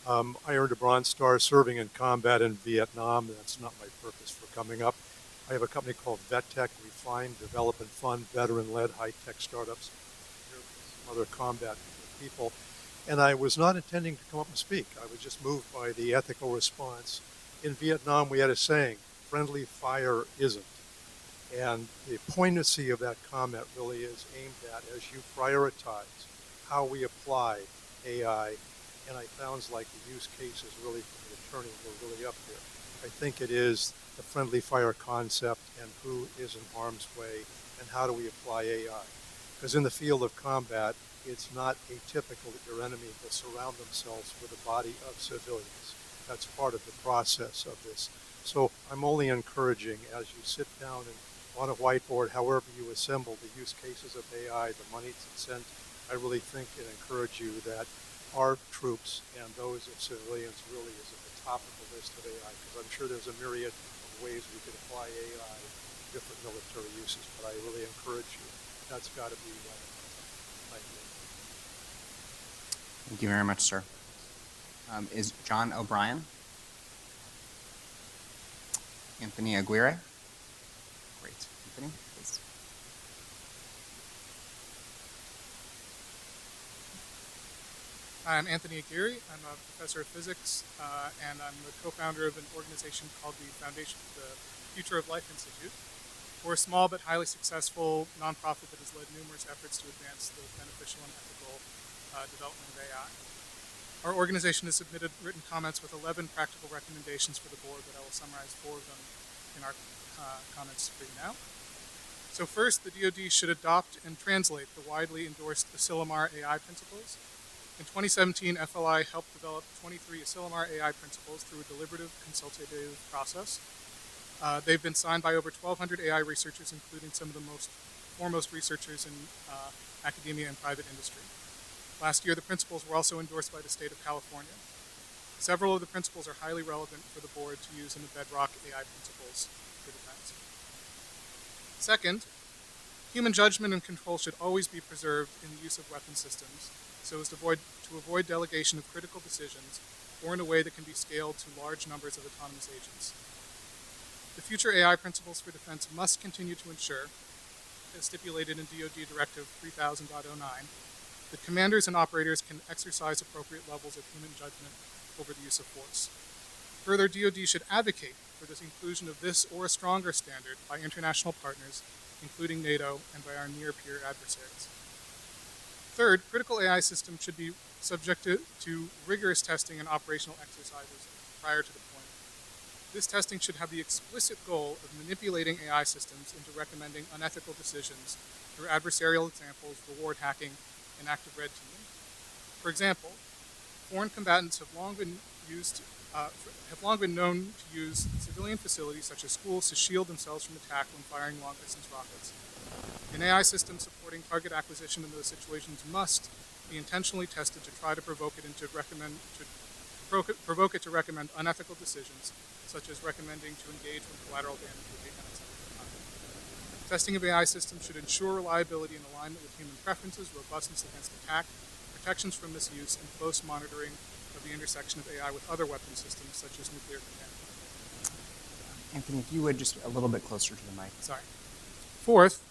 I earned a Bronze Star serving in combat in Vietnam. That's not my purpose for coming up. I have a company called VetTech. We find, develop, and fund veteran-led high-tech startups. Some other combat people. And I was not intending to come up and speak. I was just moved by the ethical response. In Vietnam, we had a saying, friendly fire isn't. And the poignancy of that comment really is aimed at as you prioritize how we apply AI. And it sounds like the use cases really from the attorney were really up there. I think it is the friendly fire concept and who is in harm's way and how do we apply AI. Because in the field of combat, it's not atypical that your enemy will surround themselves with a body of civilians. That's part of the process of this. So I'm only encouraging as you sit down and on a whiteboard, however you assemble the use cases of AI, the money it's sent, I really think and encourage you that our troops and those of civilians really is at the top of the list of AI, because I'm sure there's a myriad of ways we could apply AI to different military uses, but I really encourage you. That's got to be right. Thank you. Thank you very much, sir. Is John O'Brien? Anthony Aguirre? Great. Anthony, please. I'm Anthony Aguirre. I'm a professor of physics, and I'm the co-founder of an organization called the Future of Life Institute. We're a small but highly successful nonprofit that has led numerous efforts to advance the beneficial and ethical development of AI. Our organization has submitted written comments with 11 practical recommendations for the board, but I will summarize 4 of them in our comments for you now. So first, the DoD should adopt and translate the widely endorsed Asilomar AI principles. In 2017, FLI helped develop 23 Asilomar AI principles through a deliberative consultative process. They've been signed by over 1,200 AI researchers, including some of the foremost researchers in academia and private industry. Last year, the principles were also endorsed by the state of California. Several of the principles are highly relevant for the board to use in the bedrock AI principles for defense. Second, human judgment and control should always be preserved in the use of weapon systems so as to avoid delegation of critical decisions or in a way that can be scaled to large numbers of autonomous agents. The future AI principles for defense must continue to ensure, as stipulated in DoD Directive 3000.09, that commanders and operators can exercise appropriate levels of human judgment over the use of force. Further, DoD should advocate for the inclusion of this or a stronger standard by international partners, including NATO and by our near-peer adversaries. Third, critical AI systems should be subject to rigorous testing and operational exercises prior to deployment. This testing should have the explicit goal of manipulating AI systems into recommending unethical decisions through adversarial examples, reward hacking, and active red teaming. For example, foreign combatants have long been known to use civilian facilities such as schools to shield themselves from attack when firing long-distance rockets. An AI system supporting target acquisition in those situations must be intentionally tested to try to provoke it to recommend unethical decisions, such as recommending to engage when collateral damage would be unacceptable. Testing of AI systems should ensure reliability and alignment with human preferences, robustness against attack, protections from misuse, and close monitoring of the intersection of AI with other weapon systems, such as nuclear command. Anthony, if you would just a little bit closer to the mic. Sorry. Fourth,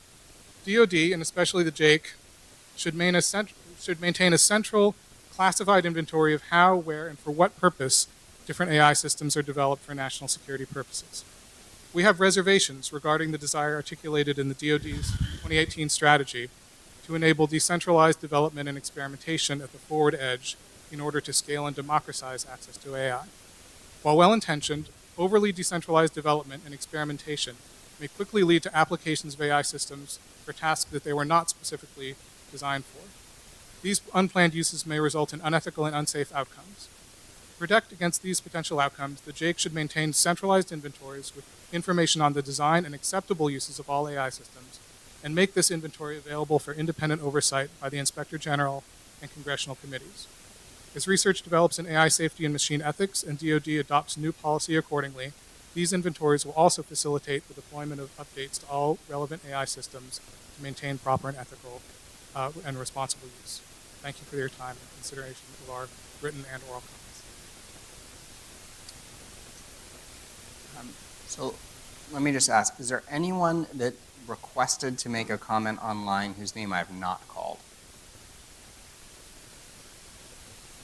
DoD, and especially the JAIC, should maintain a central classified inventory of how, where, and for what purpose different AI systems are developed for national security purposes. We have reservations regarding the desire articulated in the DoD's 2018 strategy to enable decentralized development and experimentation at the forward edge in order to scale and democratize access to AI. While well-intentioned, overly decentralized development and experimentation may quickly lead to applications of AI systems for tasks that they were not specifically designed for. These unplanned uses may result in unethical and unsafe outcomes. To protect against these potential outcomes, the JAIC should maintain centralized inventories with information on the design and acceptable uses of all AI systems, and make this inventory available for independent oversight by the Inspector General and congressional committees. As research develops in AI safety and machine ethics and DoD adopts new policy accordingly, these inventories will also facilitate the deployment of updates to all relevant AI systems to maintain proper and ethical and responsible use. Thank you for your time and consideration of our written and oral comments. So let me just ask, is there anyone that requested to make a comment online whose name I have not called?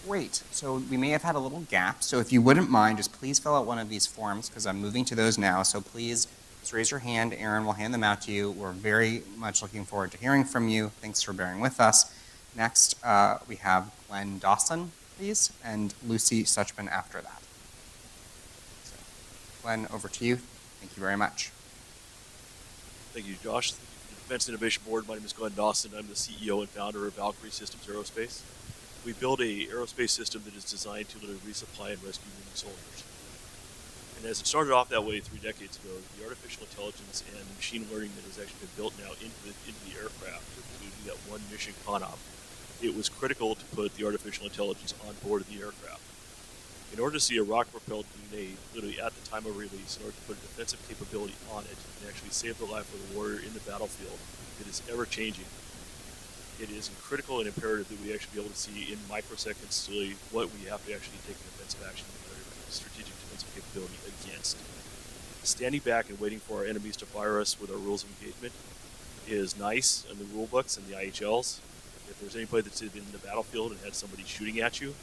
Great. So we may have had a little gap. So if you wouldn't mind, just please fill out one of these forms because I'm moving to those now. So please just raise your hand. Aaron will hand them out to you. We're very much looking forward to hearing from you. Thanks for bearing with us. Next, we have Glenn Dawson, please, and Lucy Suchman after that. So, Glenn, over to you. Thank you very much. Thank you, Josh. Thank you for the Defense Innovation Board. My name is Glenn Dawson. I'm the CEO and founder of Valkyrie Systems Aerospace. We build a aerospace system that is designed to literally resupply and rescue wounded soldiers. And as it started off that way 3 decades ago, the artificial intelligence and machine learning that has actually been built now into the aircraft to do that one mission CONOP, it was critical to put the artificial intelligence on board of the aircraft. In order to see a rocket-propelled grenade literally at the time of release, in order to put a defensive capability on it and actually save the life of the warrior in the battlefield, it is ever-changing. It is critical and imperative that we actually be able to see in microseconds what we have to actually take an offensive action or strategic defensive capability against. Standing back and waiting for our enemies to fire us with our rules of engagement is nice in the rule books and the IHLs. If there's anybody that's in the battlefield and had somebody shooting at you,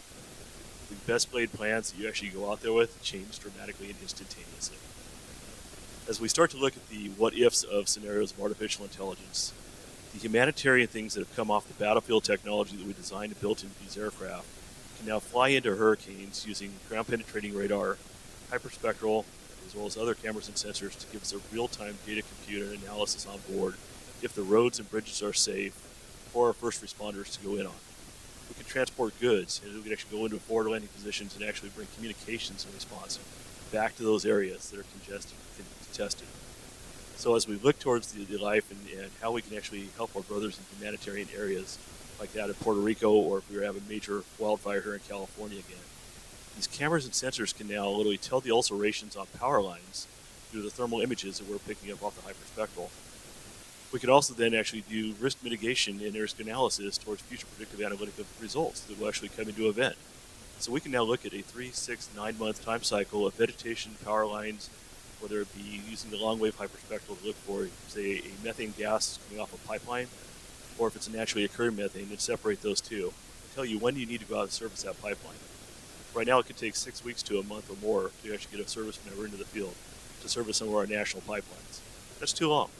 the best laid plans that you actually go out there with change dramatically and instantaneously. As we start to look at the what-ifs of scenarios of artificial intelligence, the humanitarian things that have come off the battlefield technology that we designed and built into these aircraft can now fly into hurricanes using ground-penetrating radar, hyperspectral, as well as other cameras and sensors to give us a real-time data compute and analysis on board if the roads and bridges are safe for our first responders to go in on. We can transport goods, and we can actually go into forward landing positions and actually bring communications and response back to those areas that are contested. So as we look towards the life and how we can actually help our brothers in humanitarian areas like that in Puerto Rico, or if we were having a major wildfire here in California again, these cameras and sensors can now literally tell the ulcerations on power lines through the thermal images that we're picking up off the hyperspectral. We could also then actually do risk mitigation and risk analysis towards future predictive analytic results that will actually come into event. So we can now look at a 3, 6, 9 month time cycle of vegetation, power lines, whether it be using the long wave hyperspectral to look for, say, a methane gas coming off a pipeline, or if it's a naturally occurring methane, and separate those two and tell you when you need to go out and service that pipeline. Right now, it could take 6 weeks to a month or more to actually get a service member into the field to service some of our national pipelines. That's too long.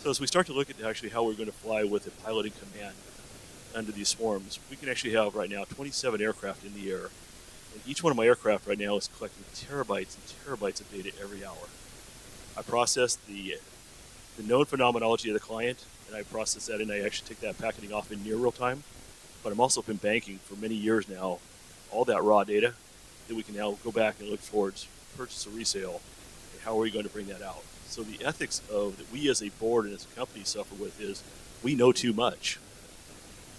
So as we start to look at actually how we're going to fly with a piloting command under these swarms, we can actually have right now 27 aircraft in the air. And each one of my aircraft right now is collecting terabytes and terabytes of data every hour. I process the known phenomenology of the client, and I process that, and I actually take that packaging off in near real time. But I'm also been banking for many years now all that raw data that we can now go back and look towards purchase or resale, and how are we going to bring that out. So the ethics of that we as a board and as a company suffer with is we know too much,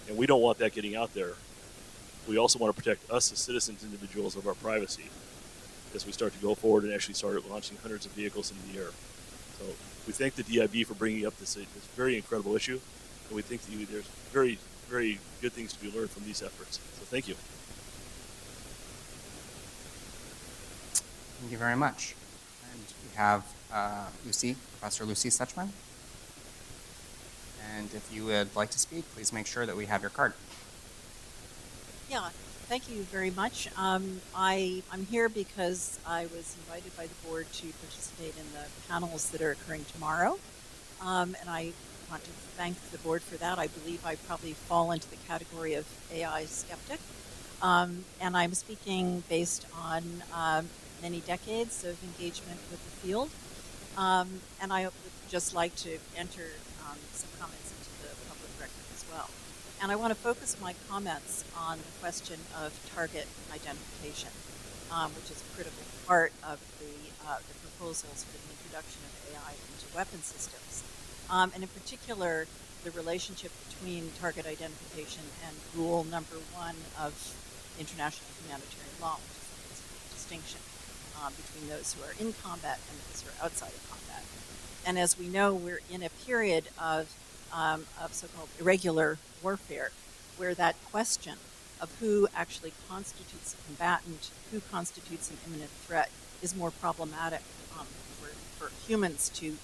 and we don't want that getting out there. We also want to protect us as citizens, individuals, of our privacy as we start to go forward and actually start launching hundreds of vehicles into the air. So we thank the DIB for bringing up this very incredible issue, and we think that there's very, very good things to be learned from these efforts. So thank you. Thank you very much. And we have Professor Lucy Suchman. And if you would like to speak, please make sure that we have your card. Yeah, thank you very much. I'm here because I was invited by the board to participate in the panels that are occurring tomorrow. And I want to thank the board for that. I believe I probably fall into the category of AI skeptic. And I'm speaking based on many decades of engagement with the field. And I would just like to enter some comments into the public record as well. And I want to focus my comments on the question of target identification, which is a critical part of the proposals for the introduction of AI into weapon systems. And in particular, the relationship between target identification and rule number 1 of international humanitarian law, which is the distinction between those who are in combat and those who are outside of combat. And as we know, we're in a period of so-called irregular warfare, where that question of who actually constitutes a combatant, who constitutes an imminent threat, is more problematic for humans to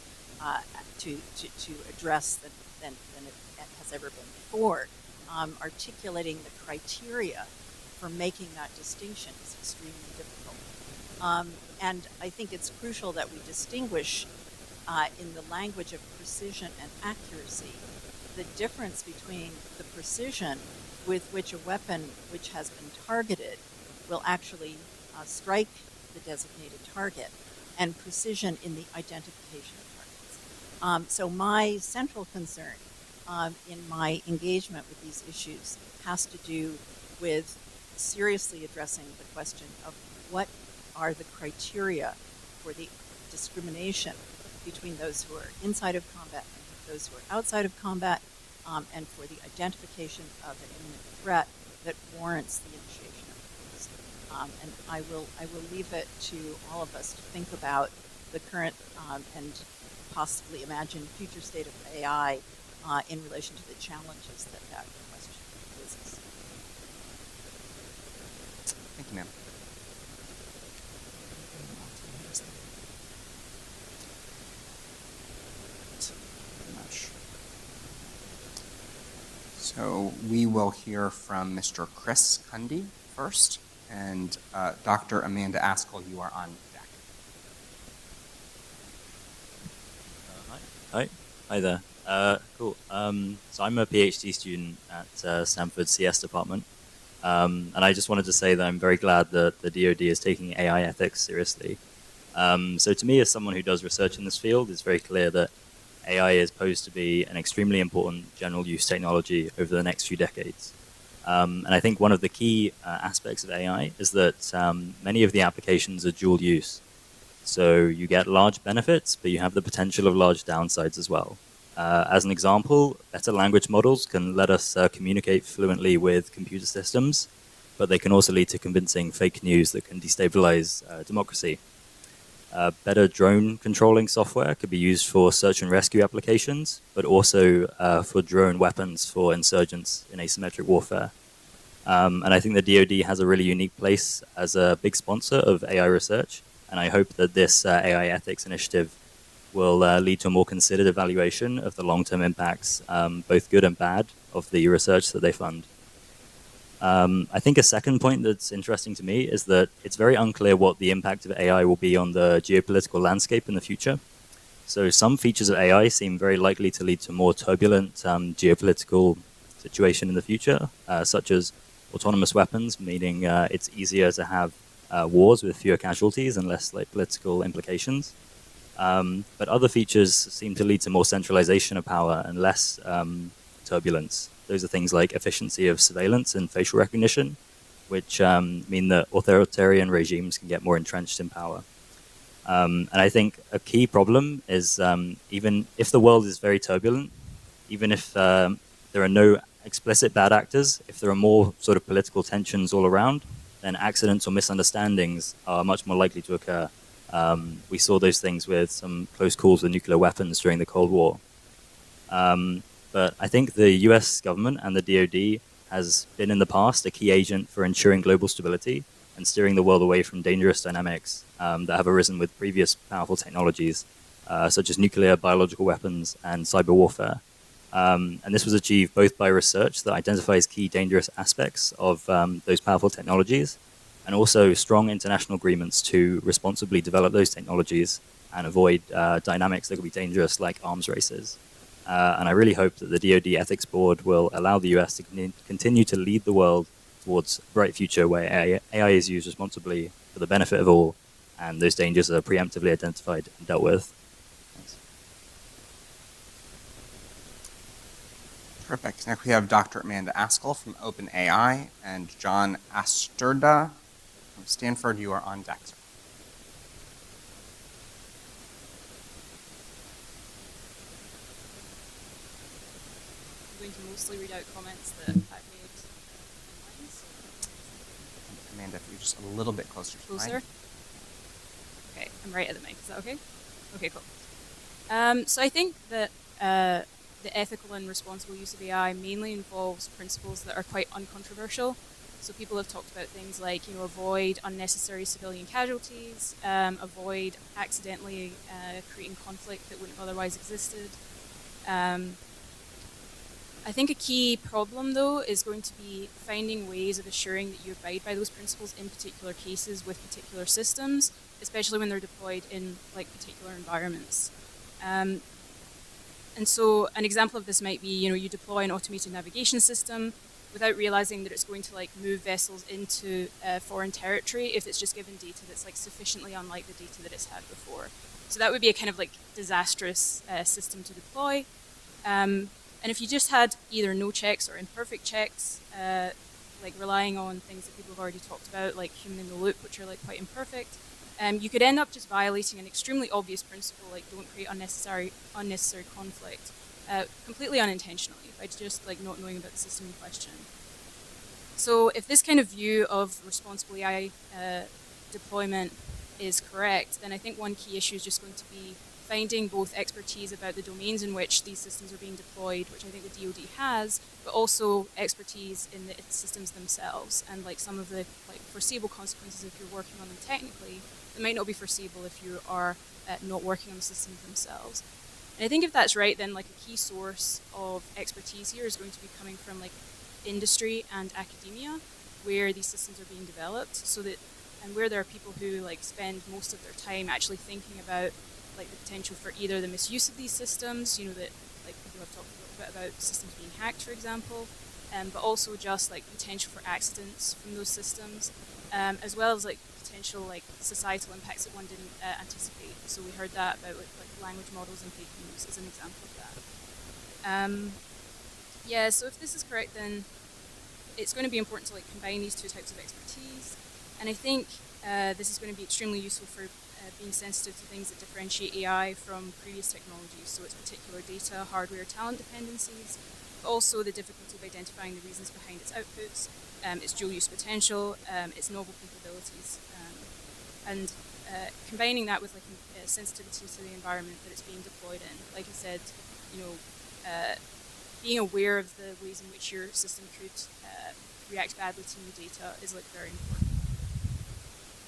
address than it has ever been before. Articulating the criteria for making that distinction is extremely difficult. And I think it's crucial that we distinguish in the language of precision and accuracy the difference between the precision with which a weapon which has been targeted will actually strike the designated target, and precision in the identification of targets. So my central concern in my engagement with these issues has to do with seriously addressing the question of what are the criteria for the discrimination between those who are inside of combat and those who are outside of combat, and for the identification of an imminent threat that warrants the initiation of force. And I will leave it to all of us to think about the current and possibly imagined future state of AI in relation to the challenges that question poses. Thank you, ma'am. So we will hear from Mr. Chris Cundy first, and Dr. Amanda Askell, you are on deck. Hi there. Cool. So I'm a PhD student at Stanford CS department, and I just wanted to say that I'm very glad that the DoD is taking AI ethics seriously. So to me, as someone who does research in this field, it's very clear that AI is posed to be an extremely important general use technology over the next few decades. And I think one of the key aspects of AI is that many of the applications are dual use. So you get large benefits, but you have the potential of large downsides as well. As an example, better language models can let us communicate fluently with computer systems, but they can also lead to convincing fake news that can destabilize democracy. Better drone controlling software could be used for search and rescue applications, but also for drone weapons for insurgents in asymmetric warfare. And I think the DoD has a really unique place as a big sponsor of AI research, and I hope that this AI ethics initiative will lead to a more considered evaluation of the long-term impacts, both good and bad, of the research that they fund. I think a second point that's interesting to me is that it's very unclear what the impact of AI will be on the geopolitical landscape in the future. So some features of AI seem very likely to lead to more turbulent geopolitical situation in the future, such as autonomous weapons, meaning it's easier to have wars with fewer casualties and less political implications. But other features seem to lead to more centralization of power and less turbulence. Those are things like efficiency of surveillance and facial recognition, which mean that authoritarian regimes can get more entrenched in power. And I think a key problem is even if the world is very turbulent, even if there are no explicit bad actors, if there are more sort of political tensions all around, then accidents or misunderstandings are much more likely to occur. We saw those things with some close calls with nuclear weapons during the Cold War. But I think the US government and the DoD has been in the past a key agent for ensuring global stability and steering the world away from dangerous dynamics that have arisen with previous powerful technologies, such as nuclear, biological weapons, and cyber warfare. And this was achieved both by research that identifies key dangerous aspects of those powerful technologies, and also strong international agreements to responsibly develop those technologies and avoid dynamics that could be dangerous, like arms races. And I really hope that the DoD Ethics Board will allow the US to continue to lead the world towards a bright future where AI is used responsibly for the benefit of all, and those dangers are preemptively identified and dealt with. Thanks. Perfect. Next we have Dr. Amanda Askell from OpenAI and John Asterda from Stanford. You are on deck, sir. I'm going to mostly read out comments that Pat made online. So. Amanda, if you're just a little bit closer to the Closer? mic. Okay, I'm right at the mic. Is that okay? Okay, cool. So I think that the ethical and responsible use of AI mainly involves principles that are quite uncontroversial. So people have talked about things like, avoid unnecessary civilian casualties, avoid accidentally creating conflict that wouldn't have otherwise existed. I think a key problem, though, is going to be finding ways of assuring that you abide by those principles in particular cases with particular systems, especially when they're deployed in particular environments. And so an example of this might be, you deploy an automated navigation system without realizing that it's going to move vessels into foreign territory if it's just given data that's sufficiently unlike the data that it's had before. So that would be a kind of disastrous system to deploy. And if you just had either no checks or imperfect checks, relying on things that people have already talked about, like human in the loop, which are quite imperfect, you could end up just violating an extremely obvious principle, like don't create unnecessary conflict, completely unintentionally, by just not knowing about the system in question. So if this kind of view of responsible AI deployment is correct, then I think one key issue is just going to be finding both expertise about the domains in which these systems are being deployed, which I think the DoD has, but also expertise in the systems themselves and some of the foreseeable consequences if you're working on them technically that might not be foreseeable if you are not working on the systems themselves. And I think if that's right, then a key source of expertise here is going to be coming from industry and academia, where these systems are being developed, and where there are people who spend most of their time actually thinking about the potential for either the misuse of these systems, that people have talked a little bit about systems being hacked, for example, but also just potential for accidents from those systems, as well as potential societal impacts that one didn't anticipate. So we heard that about language models and fake news as an example of that. So if this is correct, then it's going to be important to combine these two types of expertise, and I think this is going to be extremely useful for being sensitive to things that differentiate AI from previous technologies, so its particular data, hardware, talent dependencies, but also the difficulty of identifying the reasons behind its outputs, its dual-use potential, its novel capabilities, and combining that with a sensitivity to the environment that it's being deployed in. Like I said, being aware of the ways in which your system could react badly to new data is very important.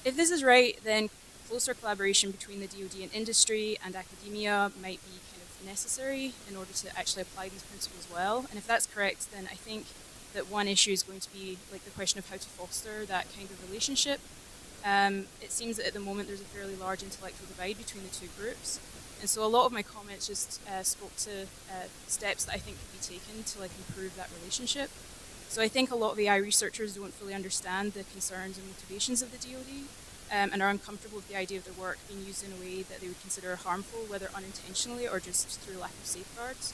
If this is right, then closer collaboration between the DoD and industry and academia might be kind of necessary in order to actually apply these principles well. And if that's correct, then I think that one issue is going to be the question of how to foster that kind of relationship. It seems that at the moment there's a fairly large intellectual divide between the two groups. And so a lot of my comments just spoke to steps that I think could be taken to improve that relationship. So I think a lot of AI researchers don't fully understand the concerns and motivations of the DoD, and are uncomfortable with the idea of their work being used in a way that they would consider harmful, whether unintentionally or just through lack of safeguards.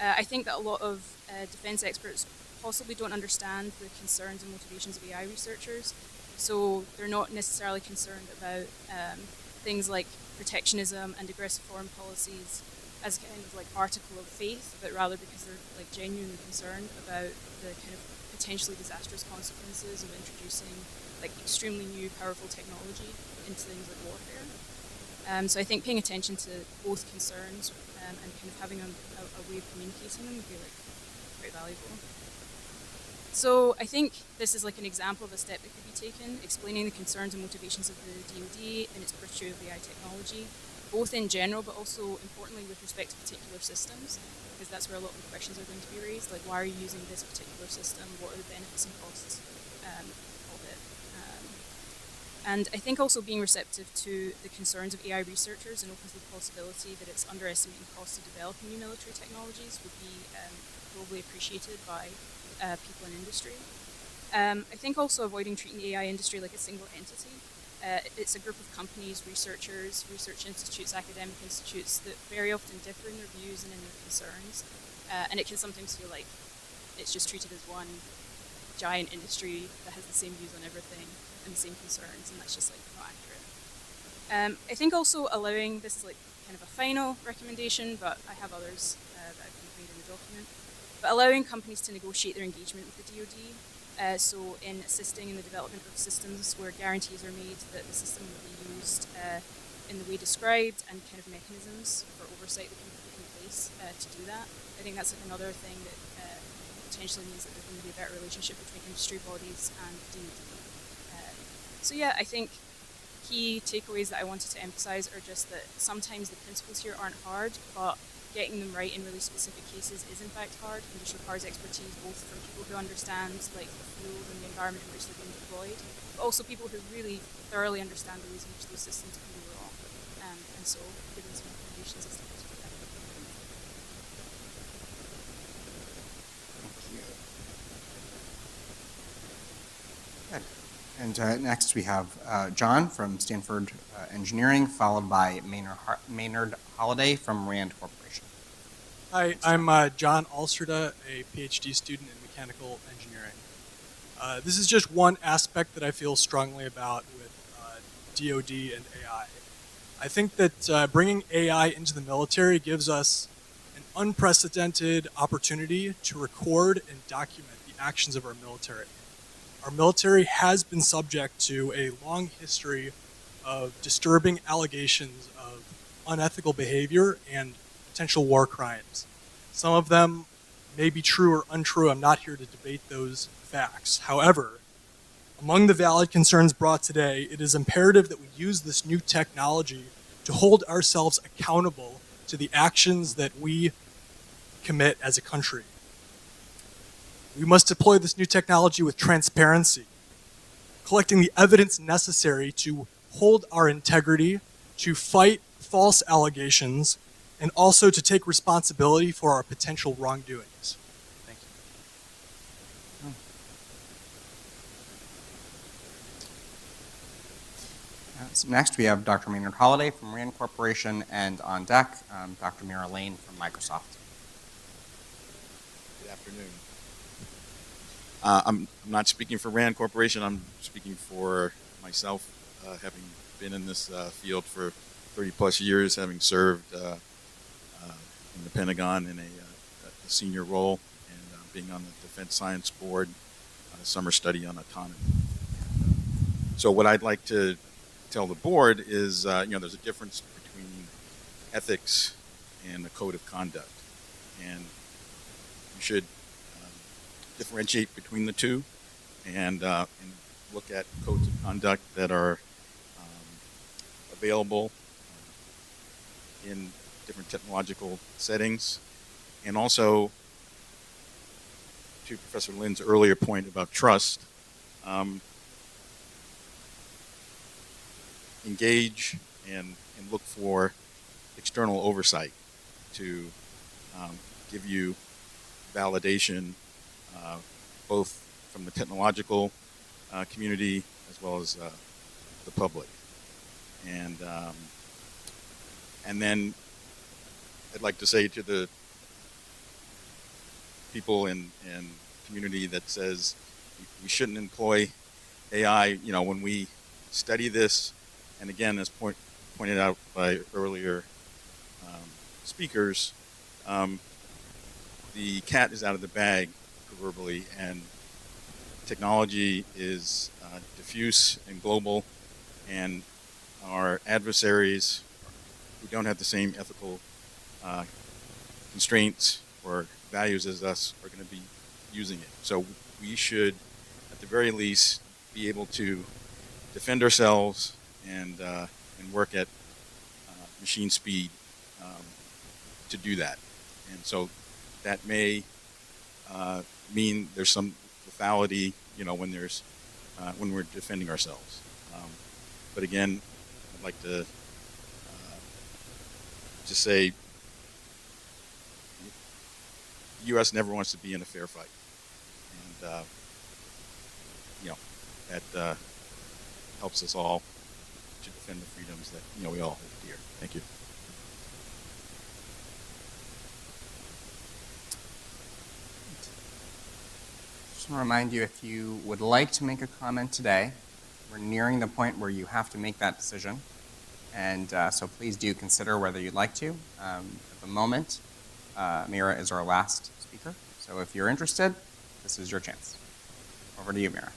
I think that a lot of defense experts possibly don't understand the concerns and motivations of AI researchers, so they're not necessarily concerned about things like protectionism and aggressive foreign policies as a kind of article of faith, but rather because they're genuinely concerned about the kind of potentially disastrous consequences of introducing extremely new, powerful technology into things like warfare. So I think paying attention to both concerns and kind of having a way of communicating them would be quite valuable. So I think this is an example of a step that could be taken, explaining the concerns and motivations of the DoD in its pursuit of AI technology, both in general, but also importantly with respect to particular systems, because that's where a lot of the questions are going to be raised, why are you using this particular system, what are the benefits and costs of it. And I think also being receptive to the concerns of AI researchers and open to the possibility that it's underestimating the cost of developing new military technologies would be probably appreciated by people in industry. I think also avoiding treating the AI industry like a single entity. It's a group of companies, researchers, research institutes, academic institutes that very often differ in their views and in their concerns. and it can sometimes feel like it's just treated as one giant industry that has the same views on everything and the same concerns, and that's just like not accurate. I think also allowing, this is like kind of a final recommendation, but I have others that I've made in the document, but allowing companies to negotiate their engagement with the DoD. So in assisting in the development of systems where guarantees are made that the system will be used in the way described, and kind of mechanisms for oversight that can be put in place to do that. I think that's like another thing that potentially means that there's going to be a better relationship between industry bodies and DoD. So yeah, I think key takeaways that I wanted to emphasize are just that sometimes the principles here aren't hard, but getting them right in really specific cases is in fact hard, and just requires expertise both from people who understand like the field and the environment in which they're being deployed, but also people who really thoroughly understand the ways in which those systems can go wrong. And so giving some recommendations is to do that. Good. And next we have John from Stanford Engineering, followed by Maynard Holliday from RAND Corporation. Hi, I'm John Alsterda, a PhD student in mechanical engineering. This is just one aspect that I feel strongly about with DoD and AI. I think that bringing AI into the military gives us an unprecedented opportunity to record and document the actions of our military. Our military has been subject to a long history of disturbing allegations of unethical behavior and potential war crimes. Some of them may be true or untrue. I'm not here to debate those facts. However, among the valid concerns brought today, it is imperative that we use this new technology to hold ourselves accountable to the actions that we commit as a country. We must deploy this new technology with transparency, collecting the evidence necessary to hold our integrity, to fight false allegations, and also to take responsibility for our potential wrongdoings. Thank you. So next we have Dr. Maynard Holliday from RAND Corporation, and on deck, Dr. Mira Lane from Microsoft. Good afternoon. I'm not speaking for RAND Corporation. I'm speaking for myself, having been in this field for 30 plus years, having served in the Pentagon in a senior role, and being on the Defense Science Board on a summer study on autonomy. So what I'd like to tell the board is, there's a difference between ethics and a code of conduct, and you should differentiate between the two, and look at codes of conduct that are available in different technological settings. And also, to Professor Lin's earlier point about trust, engage and look for external oversight to give you validation, both from the technological community as well as the public. And then I'd like to say to the people in community that says we shouldn't employ AI, when we study this, and again, as pointed out by earlier speakers, the cat is out of the bag, proverbially, and technology is diffuse and global, and our adversaries who don't have the same ethical constraints or values as us are going to be using it. So we should, at the very least, be able to defend ourselves and work at machine speed to do that. And so that may mean there's some lethality, when there's when we're defending ourselves. But again, I'd like to just say, the U.S. never wants to be in a fair fight, and that helps us all to defend the freedoms that we all hold dear. Thank you. just want to remind you, if you would like to make a comment today, we're nearing the point where you have to make that decision. And so please do consider whether you'd like to. At the moment, Mira is our last speaker. So if you're interested, this is your chance. Over to you, Mira.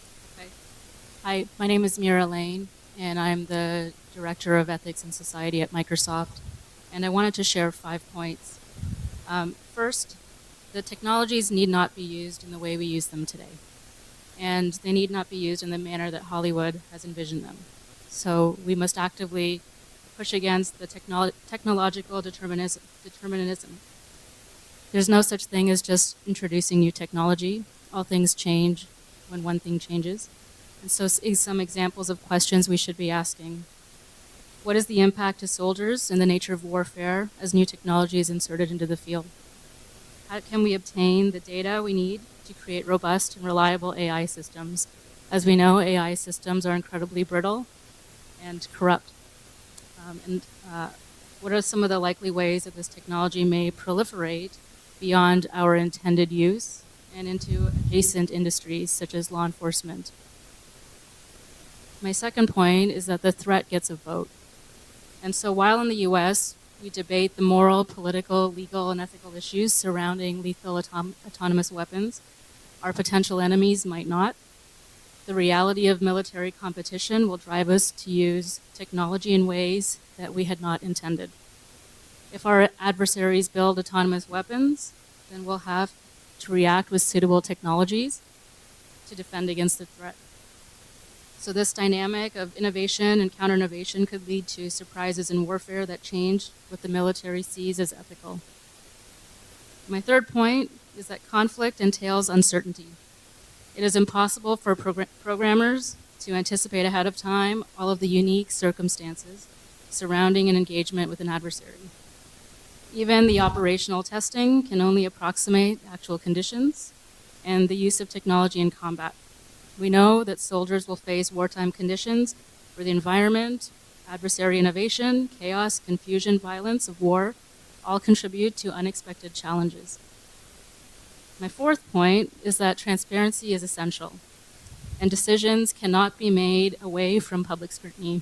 Hi, my name is Mira Lane, and I'm the Director of Ethics and Society at Microsoft. And I wanted to share 5 points. First, the technologies need not be used in the way we use them today. And they need not be used in the manner that Hollywood has envisioned them. So we must actively push against the technological determinism. There's no such thing as just introducing new technology. All things change when one thing changes. And so some examples of questions we should be asking. What is the impact to soldiers and the nature of warfare as new technology is inserted into the field? How can we obtain the data we need to create robust and reliable AI systems? As we know, AI systems are incredibly brittle and corrupt. What are some of the likely ways that this technology may proliferate beyond our intended use and into adjacent industries such as law enforcement? My second point is that the threat gets a vote. And so while in the US, we debate the moral, political, legal, and ethical issues surrounding lethal autonomous weapons, our potential enemies might not. The reality of military competition will drive us to use technology in ways that we had not intended. If our adversaries build autonomous weapons, then we'll have to react with suitable technologies to defend against the threat. So this dynamic of innovation and counter-innovation could lead to surprises in warfare that change what the military sees as ethical. My third point is that conflict entails uncertainty. It is impossible for programmers to anticipate ahead of time all of the unique circumstances surrounding an engagement with an adversary. Even the operational testing can only approximate actual conditions and the use of technology in combat. We know that soldiers will face wartime conditions where the environment, adversary innovation, chaos, confusion, violence of war all contribute to unexpected challenges. My fourth point is that transparency is essential, and decisions cannot be made away from public scrutiny.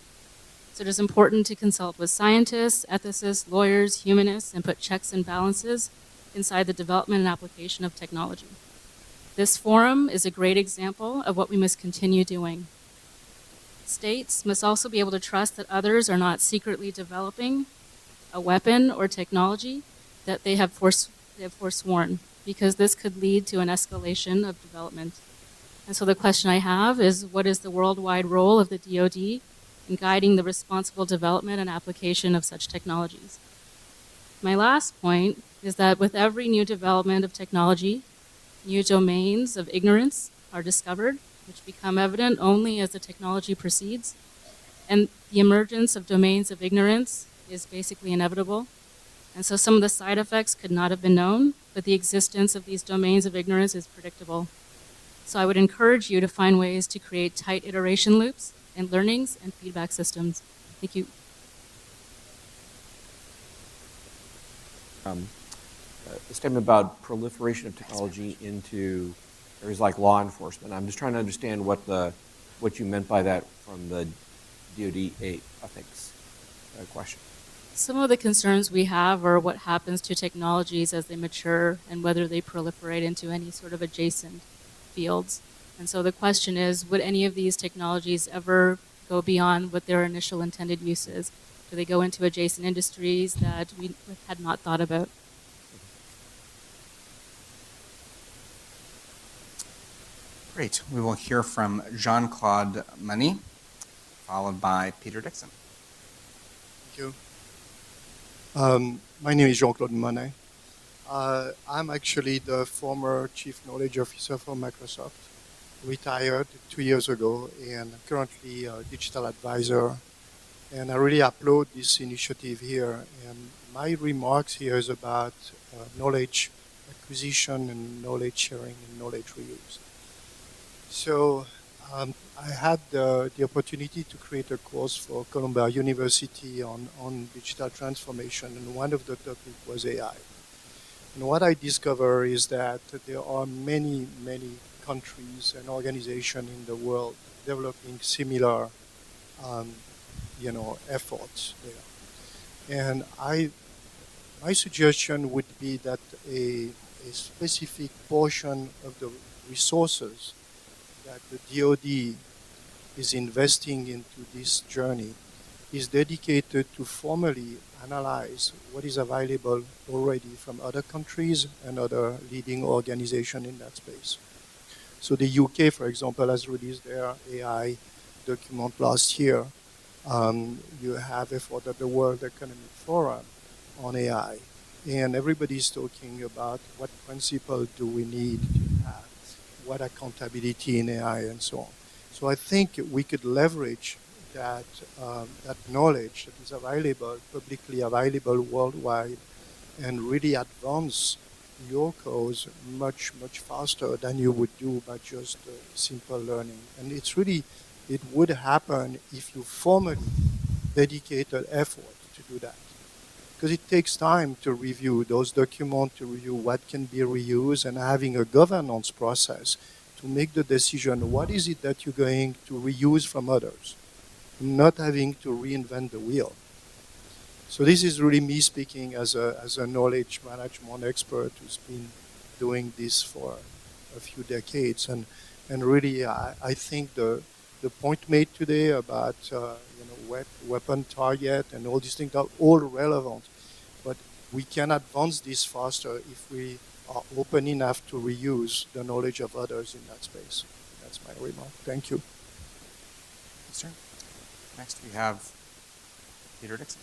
So it is important to consult with scientists, ethicists, lawyers, humanists, and put checks and balances inside the development and application of technology. This forum is a great example of what we must continue doing. States must also be able to trust that others are not secretly developing a weapon or technology that they have forsworn, because this could lead to an escalation of development. And so the question I have is, what is the worldwide role of the DoD in guiding the responsible development and application of such technologies? My last point is that with every new development of technology, new domains of ignorance are discovered, which become evident only as the technology proceeds. And the emergence of domains of ignorance is basically inevitable. And so some of the side effects could not have been known, but the existence of these domains of ignorance is predictable. So I would encourage you to find ways to create tight iteration loops and learnings and feedback systems. Thank you. A statement about proliferation of technology into areas like law enforcement. I'm just trying to understand what you meant by that from the DoD ethics question. Some of the concerns we have are what happens to technologies as they mature and whether they proliferate into any sort of adjacent fields. And so the question is, would any of these technologies ever go beyond what their initial intended use is? Do they go into adjacent industries that we had not thought about? Great. We will hear from Jean-Claude Money, followed by Peter Dixon. Thank you. My name is Jean-Claude Monet. I'm actually the former Chief Knowledge Officer for Microsoft, retired 2 years ago, and currently a digital advisor. And I really applaud this initiative here. And my remarks here is about knowledge acquisition and knowledge sharing and knowledge reuse. So I had the opportunity to create a course for Columbia University on digital transformation, and one of the topics was AI. And what I discovered is that there are many countries and organizations in the world developing similar, efforts there. And my suggestion would be that a specific portion of the resources that the DoD is investing into this journey is dedicated to formally analyze what is available already from other countries and other leading organizations in that space. So the UK, for example, has released their AI document last year. You have effort at the World Economic Forum on AI, and everybody's talking about what principle do we need to have, what accountability in AI, and so on. So I think we could leverage that knowledge that is available, publicly available worldwide, and really advance your cause much, much faster than you would do by just simple learning. And it would happen if you formally dedicated effort to do that. Because it takes time to review those documents, to review what can be reused, and having a governance process to make the decision, what is it that you're going to reuse from others, not having to reinvent the wheel. So this is really me speaking as a knowledge management expert who's been doing this for a few decades. And really, I think the point made today about weapon target and all these things are all relevant. But we can advance this faster if we are open enough to reuse the knowledge of others in that space. That's my remark. Thank you. Yes, sir. Next we have Peter Dixon.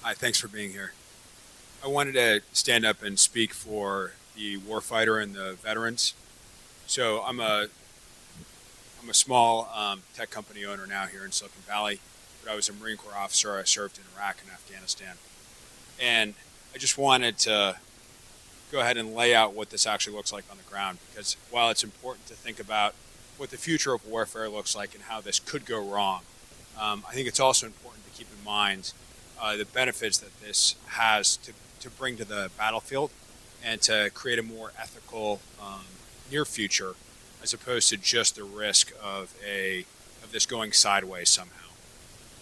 Hi, thanks for being here. I wanted to stand up and speak for the warfighter and the veterans. So I'm a small tech company owner now here in Silicon Valley, but I was a Marine Corps officer. I served in Iraq and Afghanistan. And I just wanted to go ahead and lay out what this actually looks like on the ground, because while it's important to think about what the future of warfare looks like and how this could go wrong, I think it's also important to keep in mind the benefits that this has to bring to the battlefield and to create a more ethical near future, as opposed to just the risk of this going sideways somehow.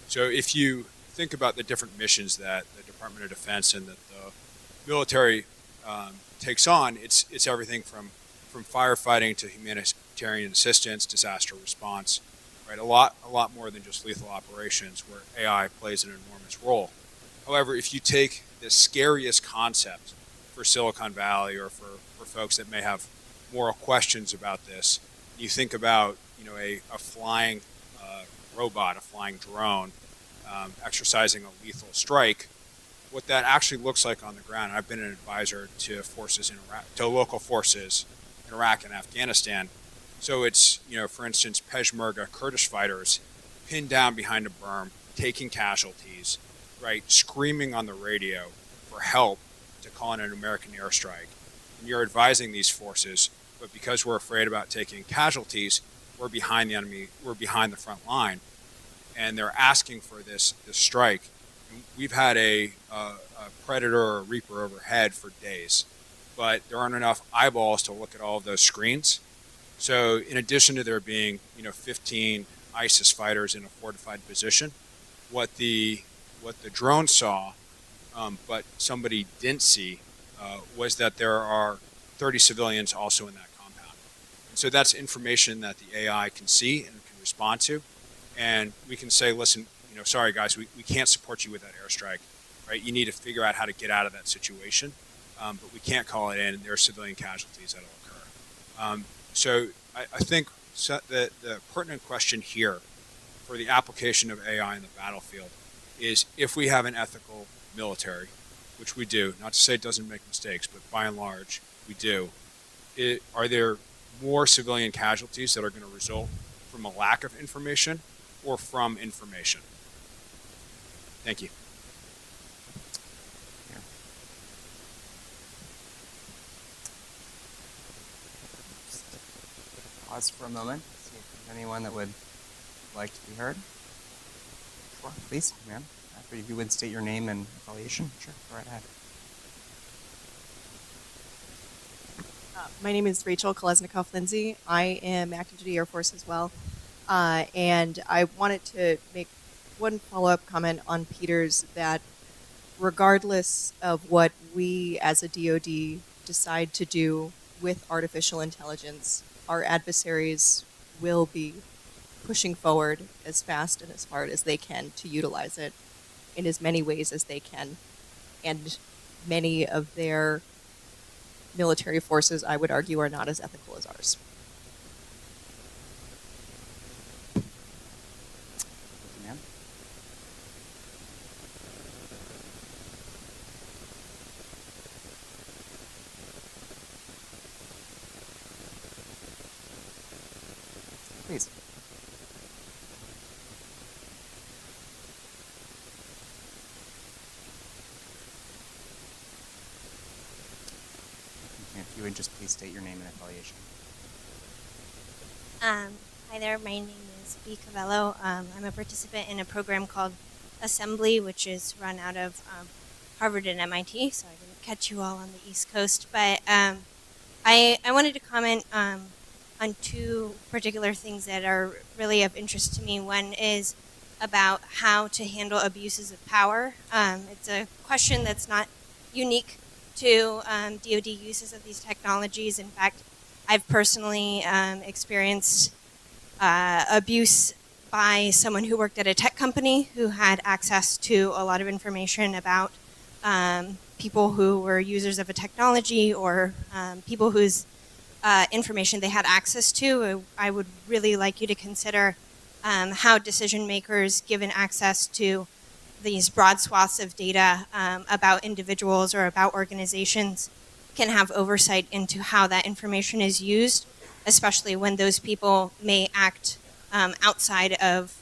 So if you think about the different missions that the Department of Defense and that the military takes on, it's everything from firefighting to humanitarian assistance, disaster response, right? A lot more than just lethal operations, where AI plays an enormous role. However, if you take the scariest concept for Silicon Valley or for folks that may have moral questions about this, you think about a flying robot, a flying drone, exercising a lethal strike. What that actually looks like on the ground. I've been an advisor to forces in Iraq, to local forces in Iraq and Afghanistan. So it's, for instance, Peshmerga Kurdish fighters pinned down behind a berm, taking casualties, right, screaming on the radio for help to call in an American airstrike. And you're advising these forces, but because we're afraid about taking casualties, we're behind the enemy, we're behind the front line, and they're asking for this strike. And we've had a Predator or a Reaper overhead for days, but there aren't enough eyeballs to look at all of those screens. So in addition to there being 15 ISIS fighters in a fortified position, what the drone saw, but somebody didn't see, was that there are 30 civilians also in that compound. And so that's information that the AI can see and can respond to, and we can say, listen, sorry guys, we can't support you with that airstrike, right? You need to figure out how to get out of that situation, but we can't call it in, and there are civilian casualties that will occur. So I think the pertinent question here for the application of AI in the battlefield is, if we have an ethical military, which we do, not to say it doesn't make mistakes, but by and large, we do, are there more civilian casualties that are going to result from a lack of information or from information? Thank you. Pause for a moment, see if there's anyone that would like to be heard. Sure, please, ma'am. If you would state your name and affiliation, sure, go right ahead. My name is Rachel Kolesnikoff-Lindsay. I am active duty Air Force as well. And I wanted to make one follow-up comment on Peter's, that regardless of what we as a DoD decide to do with artificial intelligence, our adversaries will be pushing forward as fast and as hard as they can to utilize it in as many ways as they can. And many of their military forces, I would argue, are not as ethical as ours. Ma'am? Please. If you would just please state your name and affiliation. Hi there, my name is B. Cavello. I'm a participant in a program called Assembly, which is run out of Harvard and MIT, so I didn't catch you all on the East Coast. But I wanted to comment on two particular things that are really of interest to me. One is about how to handle abuses of power. It's a question that's not unique to DoD uses of these technologies. In fact, I've personally experienced abuse by someone who worked at a tech company who had access to a lot of information about people who were users of a technology, or people whose information they had access to. I would really like you to consider how decision makers, given access to these broad swaths of data about individuals or about organizations, can have oversight into how that information is used, especially when those people may act outside of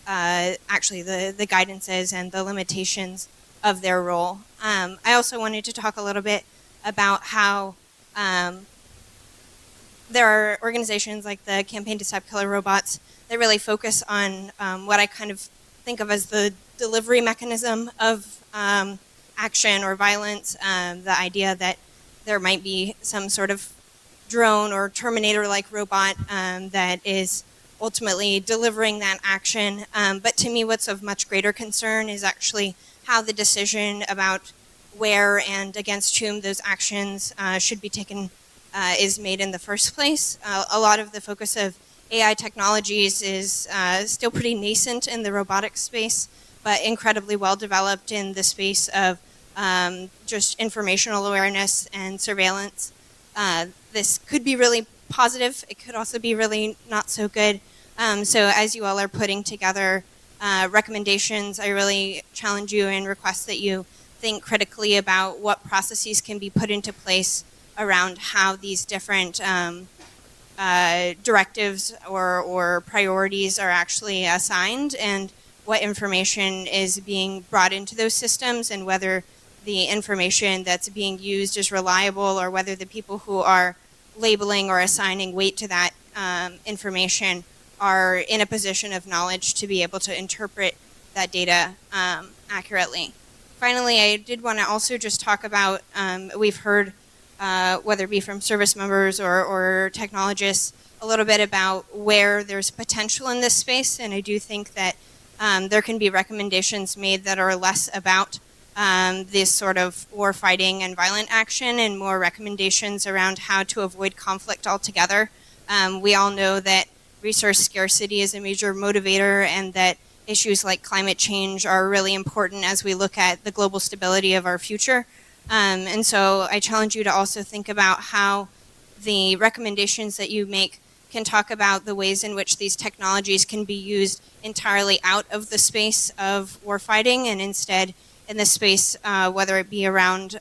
actually the guidances and the limitations of their role. I also wanted to talk a little bit about how there are organizations like the Campaign to Stop Killer Robots that really focus on what I kind of think of as the delivery mechanism of action or violence, the idea that there might be some sort of drone or Terminator-like robot that is ultimately delivering that action. But to me, what's of much greater concern is actually how the decision about where and against whom those actions should be taken is made in the first place. A lot of the focus of AI technologies is still pretty nascent in the robotics space, but incredibly well developed in the space of just informational awareness and surveillance. This could be really positive. It could also be really not so good. So as you all are putting together recommendations, I really challenge you and request that you think critically about what processes can be put into place around how these different directives or priorities are actually assigned, and what information is being brought into those systems, and whether the information that's being used is reliable, or whether the people who are labeling or assigning weight to that information are in a position of knowledge to be able to interpret that data accurately. Finally, I did want to also just talk about, we've heard, whether it be from service members or technologists, a little bit about where there's potential in this space, and I do think that there can be recommendations made that are less about this sort of war fighting and violent action, and more recommendations around how to avoid conflict altogether. We all know that resource scarcity is a major motivator, and that issues like climate change are really important as we look at the global stability of our future. And so I challenge you to also think about how the recommendations that you make can talk about the ways in which these technologies can be used entirely out of the space of warfighting, and instead in the space, whether it be around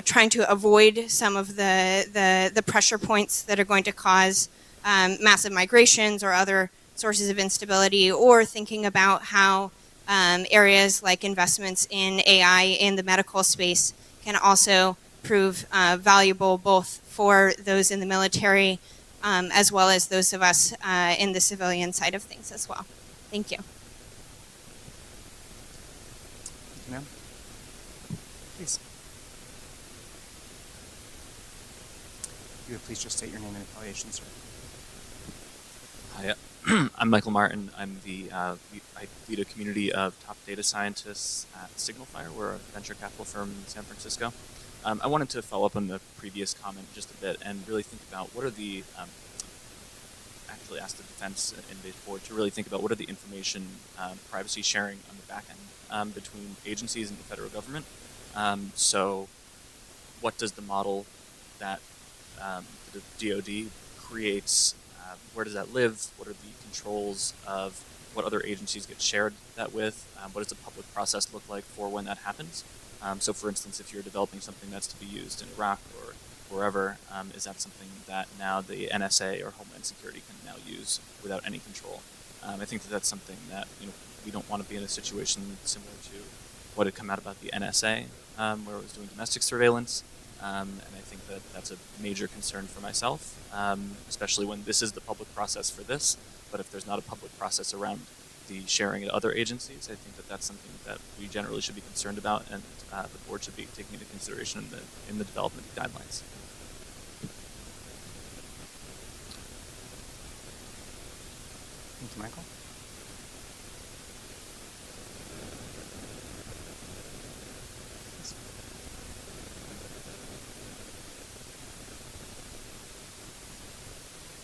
trying to avoid some of the pressure points that are going to cause massive migrations or other sources of instability, or thinking about how areas like investments in AI in the medical space can also prove valuable both for those in the military as well as those of us in the civilian side of things as well. Thank you. Ma'am? Please. you would please just state your name and affiliation, sir. Hi, I'm Michael Martin. I'm I lead a community of top data scientists at SignalFire. We're a venture capital firm in San Francisco. I wanted to follow up on the previous comment just a bit and really think about what are the, actually ask the Defense Innovation Board to really think about what are the information privacy sharing on the back end between agencies and the federal government. So what does the model that the DoD creates, where does that live? What are the controls of what other agencies get shared that with? What does the public process look like for when that happens? So for instance, if you're developing something that's to be used in Iraq or wherever, is that something that now the NSA or Homeland Security can now use without any control? I think that that's something that we don't want to be in a situation similar to what had come out about the NSA, where it was doing domestic surveillance. And I think that that's a major concern for myself, especially when this is the public process for this. But if there's not a public process around the sharing at other agencies, I think that that's something that we generally should be concerned about, and the board should be taking into consideration in the development guidelines. Thank you, Michael.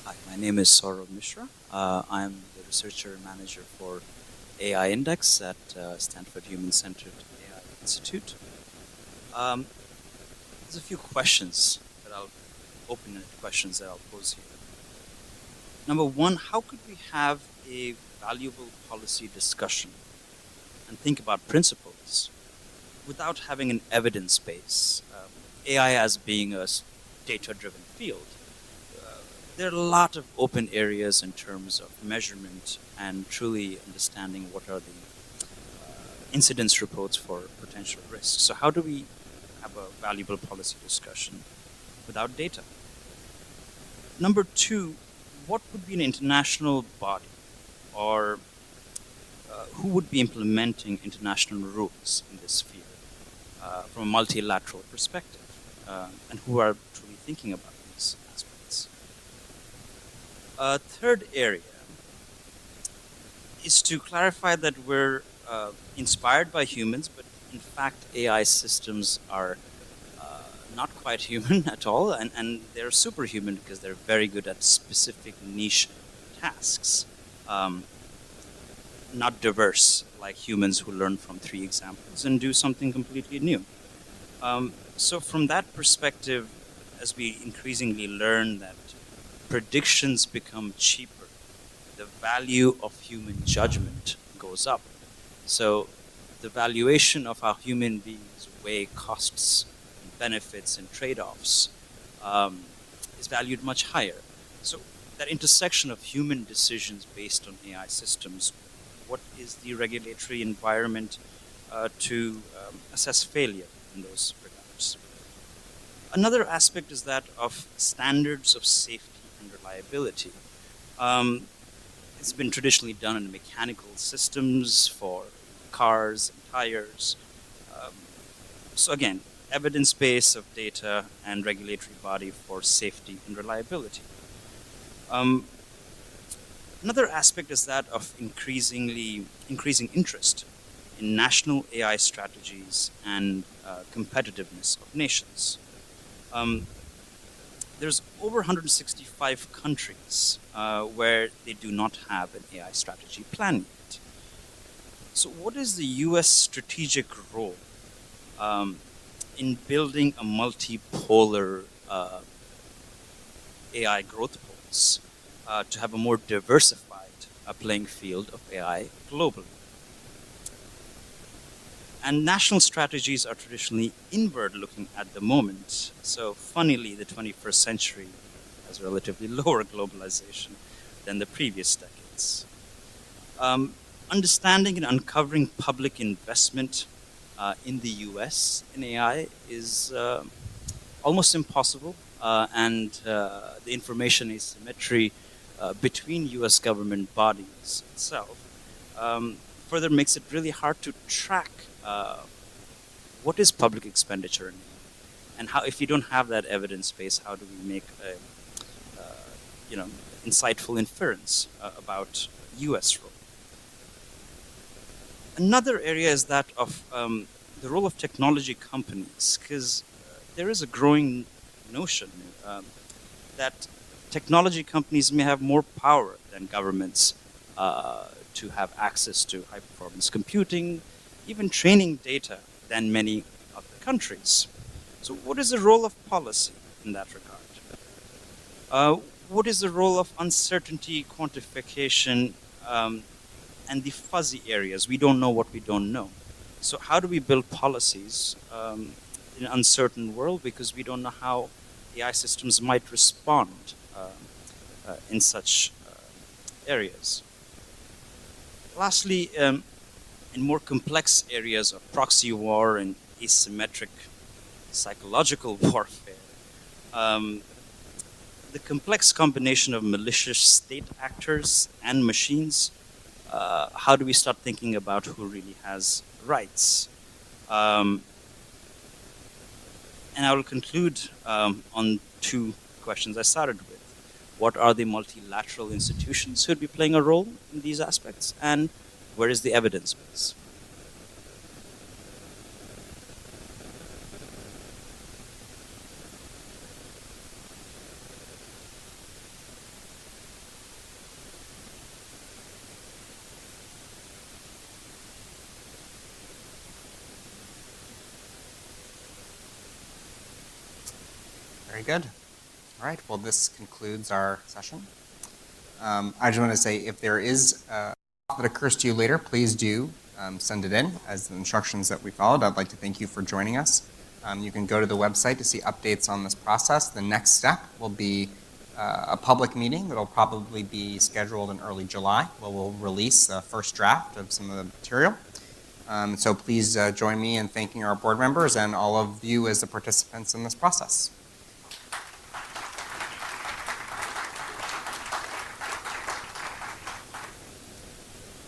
Hi, my name is Saurav Mishra. I'm the researcher and manager for AI Index at Stanford Human-Centered AI Institute. There's a few questions that open-ended questions that I'll pose here. Number one, how could we have a valuable policy discussion and think about principles without having an evidence base? AI as being a data-driven field, there are a lot of open areas in terms of measurement and truly understanding what are the incidence reports for potential risks. So how do we have a valuable policy discussion without data? Number two, what would be an international body, or who would be implementing international rules in this field from a multilateral perspective, and who are truly thinking about these aspects? Third area is to clarify that we're inspired by humans, but in fact AI systems are not quite human at all, and they're superhuman because they're very good at specific niche tasks, not diverse like humans who learn from 3 examples and do something completely new. So from that perspective, as we increasingly learn that predictions become cheaper, the value of human judgment goes up. So the valuation of how human beings weigh costs and benefits and trade-offs is valued much higher. So that intersection of human decisions based on AI systems, what is the regulatory environment to assess failure in those regards? Another aspect is that of standards of safety and reliability. It's been traditionally done in mechanical systems for cars and tires. So again, evidence base of data and regulatory body for safety and reliability. Another aspect is that of increasing interest in national AI strategies and competitiveness of nations. There's over 165 countries where they do not have an AI strategy plan yet. So what is the US strategic role in building a multipolar AI growth poles to have a more diversified playing field of AI globally? And national strategies are traditionally inward looking at the moment. So funnily, the 21st century has relatively lower globalization than the previous decades. Understanding and uncovering public investment in the US in AI is almost impossible, and the information asymmetry between US government bodies itself further makes it really hard to track what is public expenditure in AI And how, if you don't have that evidence base, how do we make a insightful inference about U.S. role? Another area is that of the role of technology companies, because there is a growing notion that technology companies may have more power than governments to have access to high-performance computing, even training data, than many other countries. So what is the role of policy in that regard? What is the role of uncertainty quantification and the fuzzy areas? We don't know what we don't know. So how do we build policies in an uncertain world, because we don't know how AI systems might respond in such areas? Lastly, in more complex areas of proxy war and asymmetric psychological warfare, the complex combination of malicious state actors and machines, how do we start thinking about who really has rights? And I will conclude on two questions I started with. What are the multilateral institutions who would be playing a role in these aspects? And where is the evidence base? Very good. All right, well, this concludes our session. I just want to say, if there is a thought that occurs to you later, please do send it in as the instructions that we followed. I'd like to thank you for joining us. You can go to the website to see updates on this process. The next step will be a public meeting that will probably be scheduled in early July, where we'll release the first draft of some of the material. So please join me in thanking our board members and all of you as the participants in this process.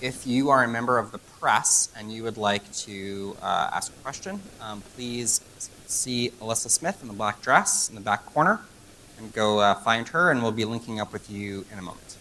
If you are a member of the press and you would like to ask a question, please see Alyssa Smith in the black dress in the back corner and go find her, and we'll be linking up with you in a moment.